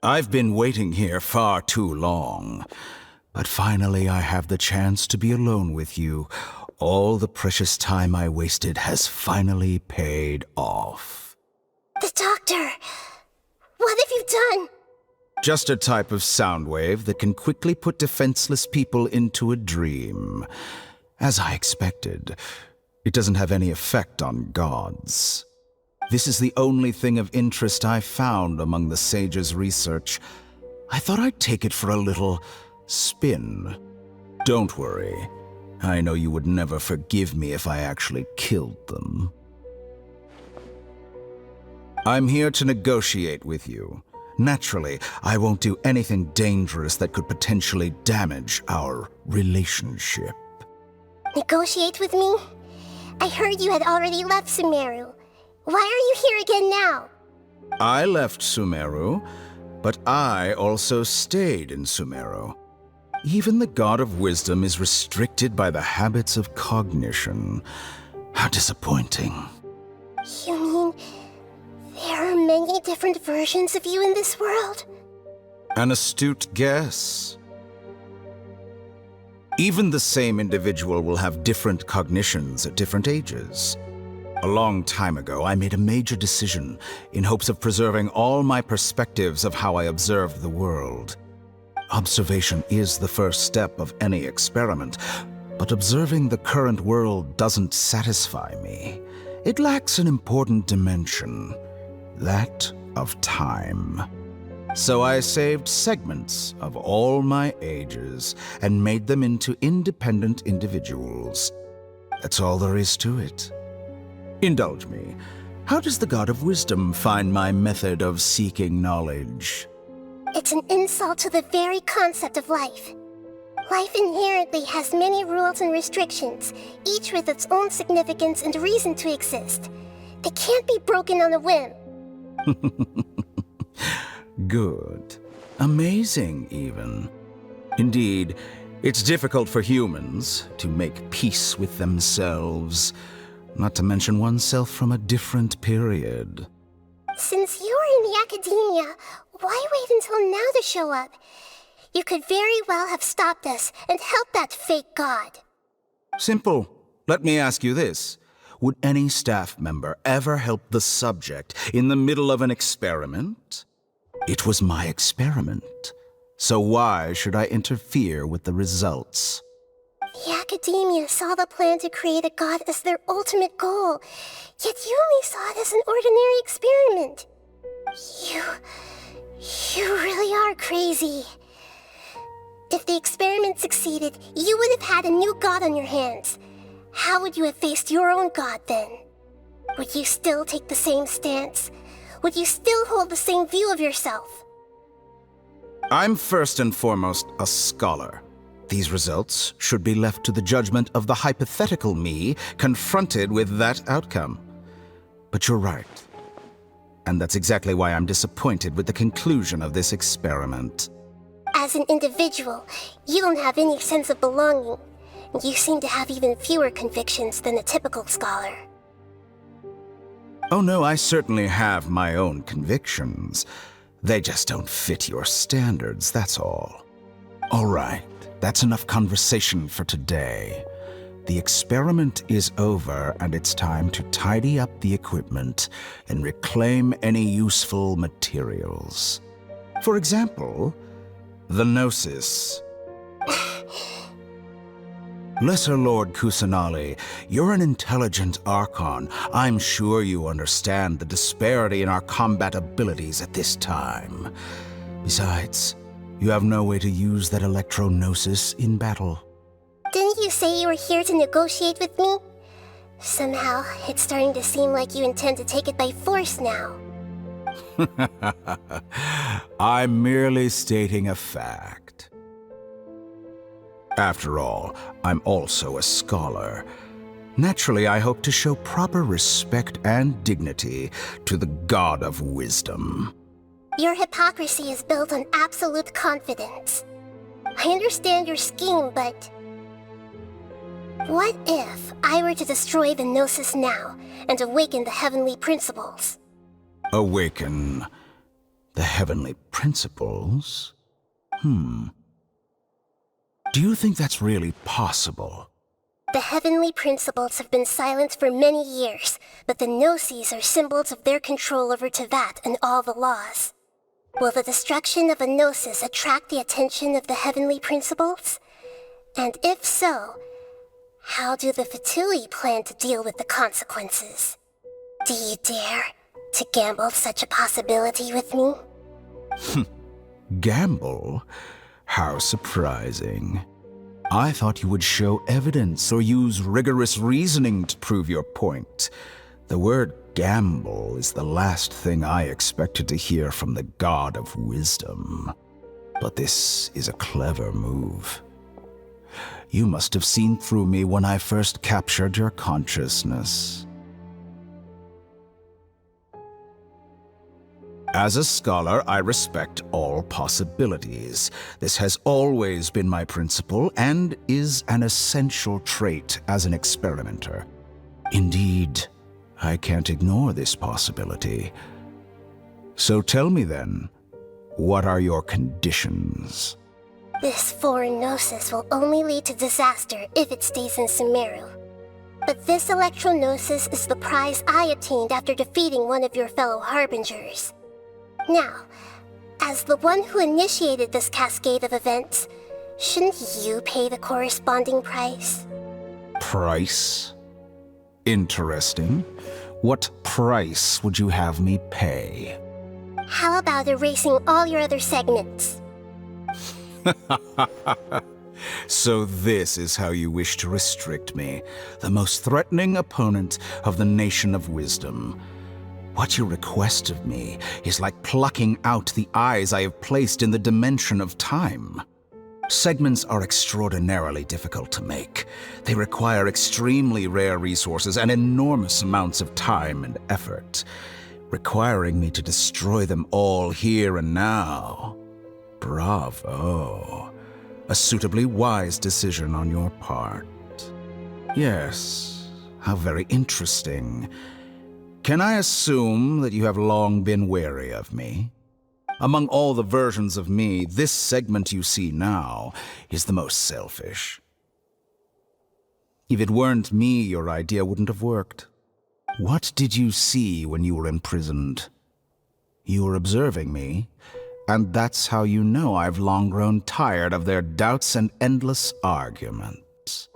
I've been waiting here far too long. But finally I have the chance to be alone with you. All the precious time I wasted has finally paid off. The doctor! What have you done? Just a type of sound wave that can quickly put defenseless people into a dream. As I expected, it doesn't have any effect on gods. This is the only thing of interest I found among the sage's research. I thought I'd take it for a little spin. Don't worry. I know you would never forgive me if I actually killed them. I'm here to negotiate with you. Naturally, I won't do anything dangerous that could potentially damage our relationship. Negotiate with me? I heard you had already left Sumeru. Why are you here again now? I left Sumeru, but I also stayed in Sumeru. Even the God of Wisdom is restricted by the habits of cognition. How disappointing. You mean there are many different versions of you in this world? An astute guess. Even the same individual will have different cognitions at different ages. A long time ago, I made a major decision in hopes of preserving all my perspectives of how I observed the world. Observation is the first step of any experiment, but observing the current world doesn't satisfy me. It lacks an important dimension, that of time. So I saved segments of all my ages and made them into independent individuals. That's all there is to it. Indulge me. How does the God of Wisdom find my method of seeking knowledge? It's an insult to the very concept of life. Life inherently has many rules and restrictions, each with its own significance and reason to exist. They can't be broken on a whim. Good. Amazing, even. Indeed, it's difficult for humans to make peace with themselves, not to mention oneself from a different period. Since you're in the academia, why wait until now to show up? You could very well have stopped us and helped that fake god. Simple. Let me ask you this. Would any staff member ever help the subject in the middle of an experiment? It was my experiment. So why should I interfere with the results? The academia saw the plan to create a god as their ultimate goal, yet you only saw it as an ordinary experiment. You really are crazy. If the experiment succeeded, you would have had a new god on your hands. How would you have faced your own god then? Would you still take the same stance? Would you still hold the same view of yourself? I'm first and foremost a scholar. These results should be left to the judgment of the hypothetical me confronted with that outcome. But you're right. And that's exactly why I'm disappointed with the conclusion of this experiment. As an individual, you don't have any sense of belonging. You seem to have even fewer convictions than a typical scholar. Oh no, I certainly have my own convictions. They just don't fit your standards, that's all. All right, that's enough conversation for today. The experiment is over, and it's time to tidy up the equipment and reclaim any useful materials. For example, the Gnosis. Lesser Lord Kusanali, you're an intelligent Archon. I'm sure you understand the disparity in our combat abilities at this time. Besides, you have no way to use that Electro-Gnosis in battle. Didn't you say you were here to negotiate with me? Somehow, it's starting to seem like you intend to take it by force now. I'm merely stating a fact. After all, I'm also a scholar. Naturally, I hope to show proper respect and dignity to the God of Wisdom. Your hypocrisy is built on absolute confidence. I understand your scheme, but... what if I were to destroy the Gnosis now and awaken the heavenly principles? Awaken. The heavenly principles? Do you think that's really possible? The heavenly principles have been silent for many years, but the Gnosis are symbols of their control over Teyvat and all the laws. Will the destruction of a Gnosis attract the attention of the heavenly principles? And if so, how do the Fatui plan to deal with the consequences? Do you dare to gamble such a possibility with me? Gamble? How surprising. I thought you would show evidence or use rigorous reasoning to prove your point. The word gamble is the last thing I expected to hear from the God of Wisdom. But this is a clever move. You must have seen through me when I first captured your consciousness. As a scholar, I respect all possibilities. This has always been my principle and is an essential trait as an experimenter. Indeed, I can't ignore this possibility. So tell me then, what are your conditions? This foreign Gnosis will only lead to disaster if it stays in Sumeru. But this Electro-Gnosis is the prize I obtained after defeating one of your fellow Harbingers. Now, as the one who initiated this cascade of events, shouldn't you pay the corresponding price? Price? Interesting. What price would you have me pay? How about erasing all your other segments? So this is how you wish to restrict me, the most threatening opponent of the Nation of Wisdom. What you request of me is like plucking out the eyes I have placed in the dimension of time. Segments are extraordinarily difficult to make. They require extremely rare resources and enormous amounts of time and effort. Requiring me to destroy them all here and now. Bravo. A suitably wise decision on your part. Yes, how very interesting. Can I assume that you have long been wary of me? Among all the versions of me, this segment you see now is the most selfish. If it weren't me, your idea wouldn't have worked. What did you see when you were imprisoned? You were observing me, and that's how you know I've long grown tired of their doubts and endless arguments.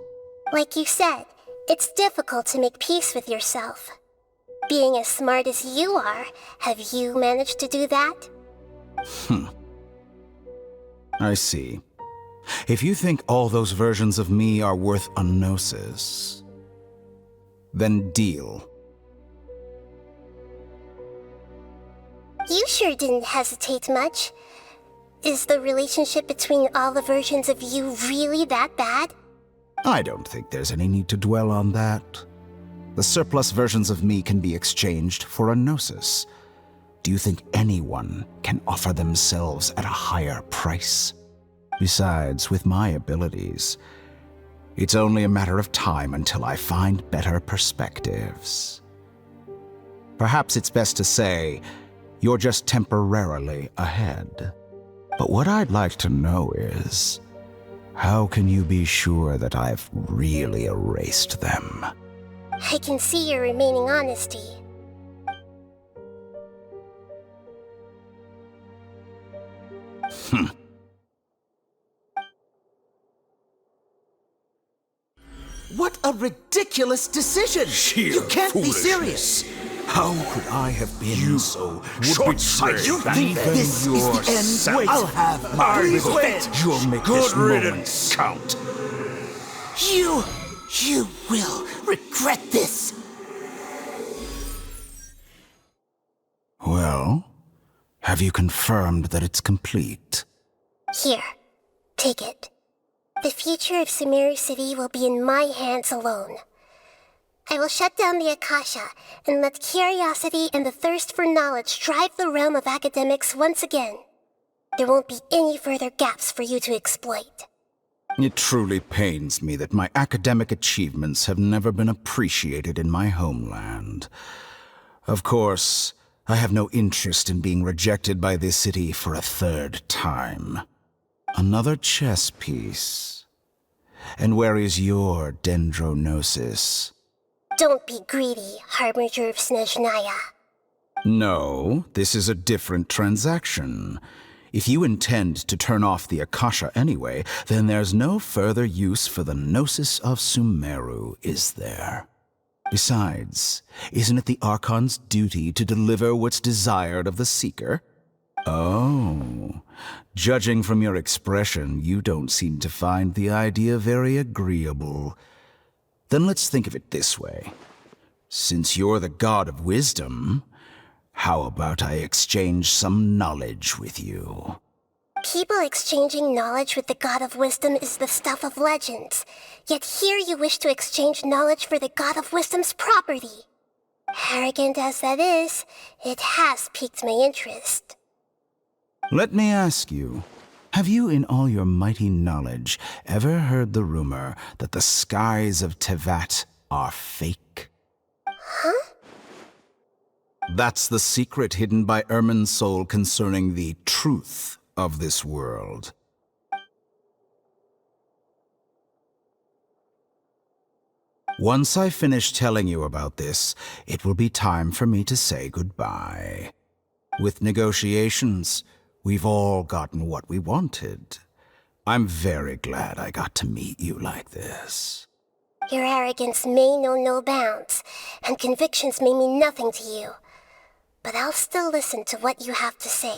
Like you said, it's difficult to make peace with yourself. Being as smart as you are, have you managed to do that? I see. If you think all those versions of me are worth a Gnosis, then deal. You sure didn't hesitate much. Is the relationship between all the versions of you really that bad? I don't think there's any need to dwell on that. The surplus versions of me can be exchanged for a Gnosis. Do you think anyone can offer themselves at a higher price? Besides, with my abilities, it's only a matter of time until I find better perspectives. Perhaps it's best to say, you're just temporarily ahead. But what I'd like to know is, how can you be sure that I've really erased them? I can see your remaining honesty. What a ridiculous decision! You can't be serious! How could I have been so short-sighted? You think this is the end? I'll have my revenge! You'll make this moment count. You will regret this! Well, have you confirmed that it's complete? Here, take it. The future of Sumeru City will be in my hands alone. I will shut down the Akasha and let curiosity and the thirst for knowledge drive the realm of academics once again. There won't be any further gaps for you to exploit. It truly pains me that my academic achievements have never been appreciated in my homeland. Of course, I have no interest in being rejected by this city for a third time. Another chess piece. And where is your dendronosis? Don't be greedy, Harbinger of Snezhnaya. No, this is a different transaction. If you intend to turn off the Akasha anyway, then there's no further use for the Gnosis of Sumeru, is there? Besides, isn't it the Archon's duty to deliver what's desired of the Seeker? Oh, judging from your expression, you don't seem to find the idea very agreeable. Then let's think of it this way. Since you're the God of Wisdom, how about I exchange some knowledge with you? People exchanging knowledge with the God of Wisdom is the stuff of legends. Yet here you wish to exchange knowledge for the God of Wisdom's property. Arrogant as that is, it has piqued my interest. Let me ask you, have you in all your mighty knowledge ever heard the rumor that the skies of Tevat are fake? Huh? That's the secret hidden by Irminsul concerning the truth of this world. Once I finish telling you about this, it will be time for me to say goodbye. With negotiations, we've all gotten what we wanted. I'm very glad I got to meet you like this. Your arrogance may know no bounds, and convictions may mean nothing to you. But I'll still listen to what you have to say.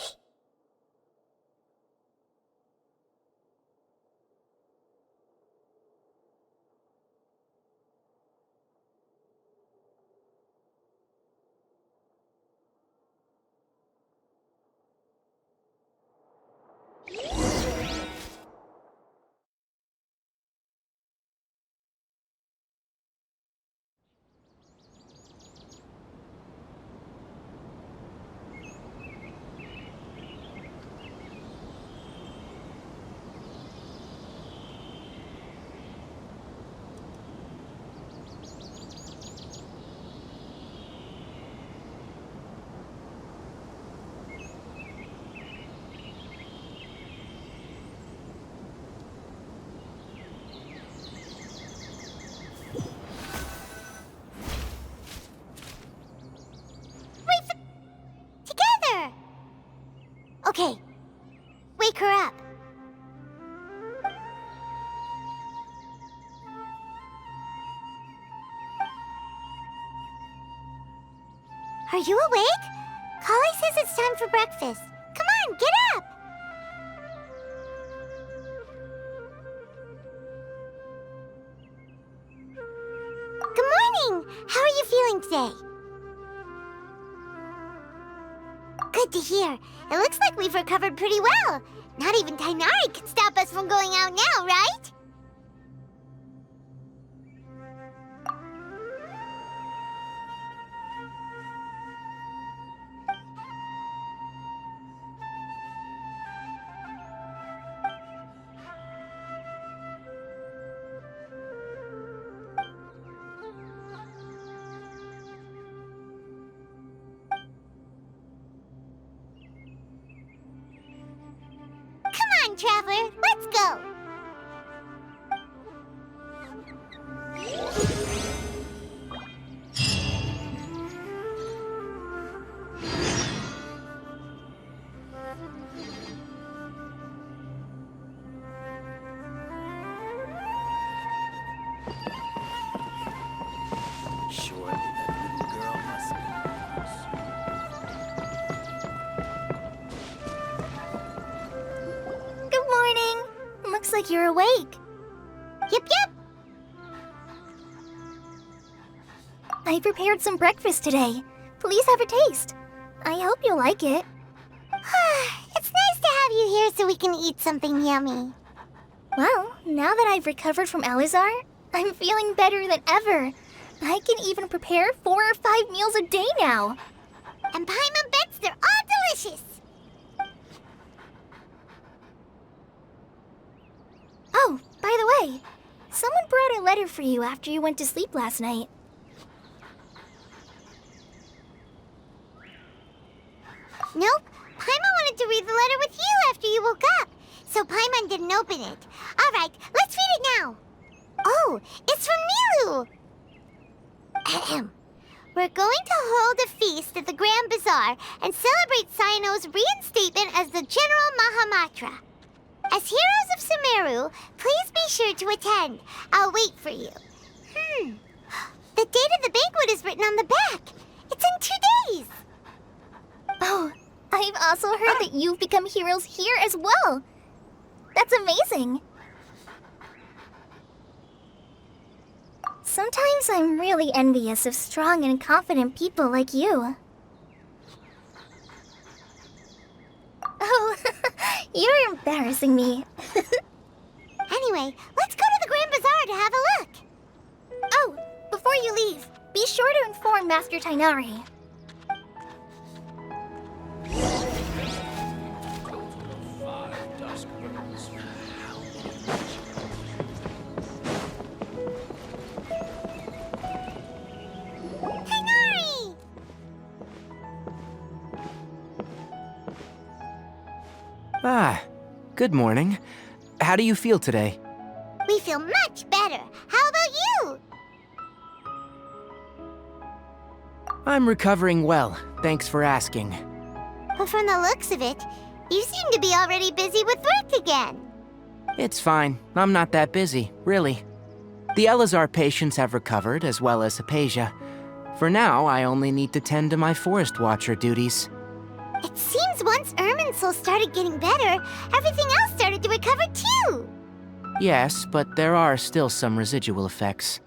Okay, wake her up. Are you awake? Kali says it's time for breakfast. Come on, get up! Good morning! How are you feeling today? Good to hear. It looks like we've recovered pretty well. Not even Tainari can stop us from going out now, right? Traveler, let's go! Surely that little girl must be. Looks like you're awake. Yep. I prepared some breakfast today. Please have a taste. I hope you'll like it. It's nice to have you here so we can eat something yummy. Well, now that I've recovered from Elazar, I'm feeling better than ever. I can even prepare 4 or 5 meals a day now. And Paimon bets they're all delicious. Oh, by the way, someone brought a letter for you after you went to sleep last night. Nope. Paimon wanted to read the letter with you after you woke up, so Paimon didn't open it. All right, let's read it now. Oh, it's from Milu. Ahem. We're going to hold a feast at the Grand Bazaar and celebrate Cyno's reinstatement as the General Mahamatra. As heroes of Sumeru, please be sure to attend. I'll wait for you. The date of the banquet is written on the back. It's in 2 days. Oh, I've also heard that you've become heroes here as well. That's amazing. Sometimes I'm really envious of strong and confident people like you. Oh, you're embarrassing me. Anyway, let's go to the Grand Bazaar to have a look. Oh, before you leave, be sure to inform Master Tainari. Tainari! Ah, good morning. How do you feel today? We feel much better. How about you? I'm recovering well, thanks for asking. But from the looks of it, you seem to be already busy with work again. It's fine, I'm not that busy, really. The Elazar patients have recovered, as well as Hypatia. For now, I only need to tend to my Forest Watcher duties. It seems once Irminsul started getting better, everything else started to recover too. Yes, but there are still some residual effects.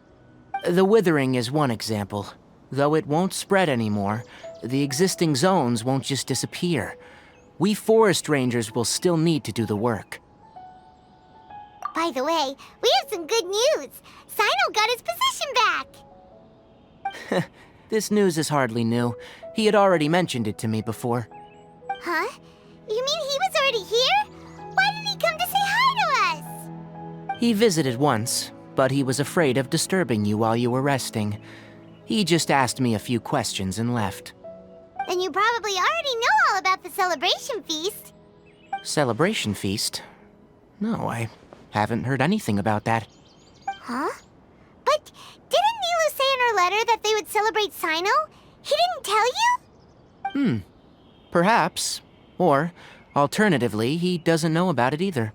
The withering is one example. Though it won't spread anymore, the existing zones won't just disappear. We forest rangers will still need to do the work. By the way, we have some good news. Cyno got his position back. This news is hardly new. He had already mentioned it to me before. Huh? You mean he was already here? Why did he come to say hi to us? He visited once, but he was afraid of disturbing you while you were resting. He just asked me a few questions and left. Then you probably already know all about the celebration feast. Celebration feast? No, I haven't heard anything about that. Huh? But didn't Nilu say in her letter that they would celebrate Cyno? He didn't tell you? Perhaps. Or, alternatively, he doesn't know about it either.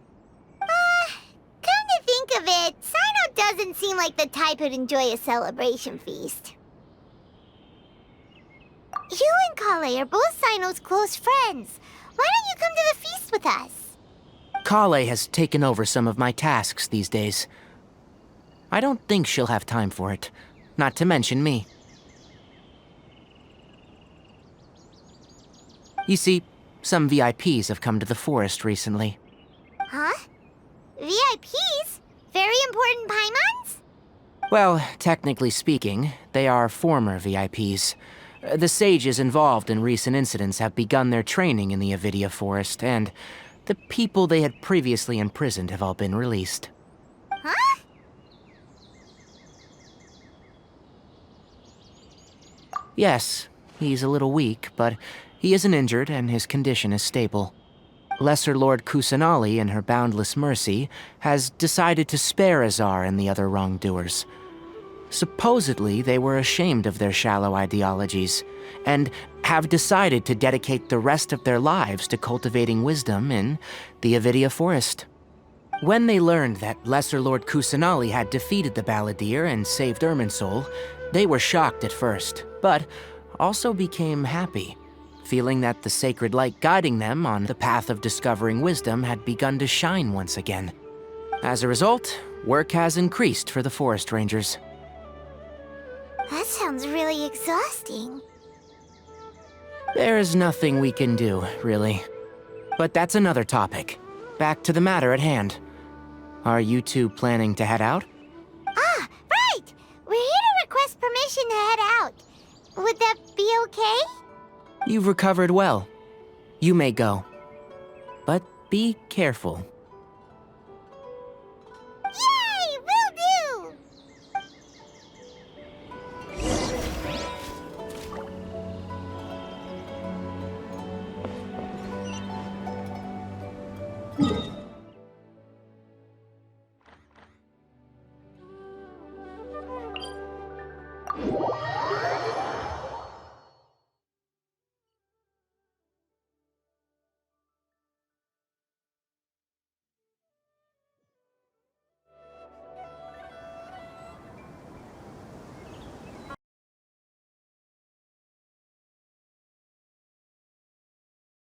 Come to think of it, Cyno doesn't seem like the type who'd enjoy a celebration feast. You and Kale are both Cyno's close friends. Why don't you come to the feast with us? Kale has taken over some of my tasks these days. I don't think she'll have time for it. Not to mention me. You see, some VIPs have come to the forest recently. Huh? VIPs? Very important Paimons? Well, technically speaking, they are former VIPs. The sages involved in recent incidents have begun their training in the Avidia Forest, and the people they had previously imprisoned have all been released. Huh? Yes, he's a little weak, but he isn't injured and his condition is stable. Lesser Lord Kusanali, in her boundless mercy, has decided to spare Azar and the other wrongdoers. Supposedly, they were ashamed of their shallow ideologies, and have decided to dedicate the rest of their lives to cultivating wisdom in the Avidia Forest. When they learned that Lesser Lord Kusanali had defeated the Balladeer and saved Irminsul, they were shocked at first, but also became happy, feeling that the sacred light guiding them on the path of discovering wisdom had begun to shine once again. As a result, work has increased for the forest rangers. That sounds really exhausting. There is nothing we can do, really. But that's another topic. Back to the matter at hand. Are you two planning to head out? Ah, right! We're here to request permission to head out. Would that be okay? You've recovered well. You may go. But be careful. Yay! Will do!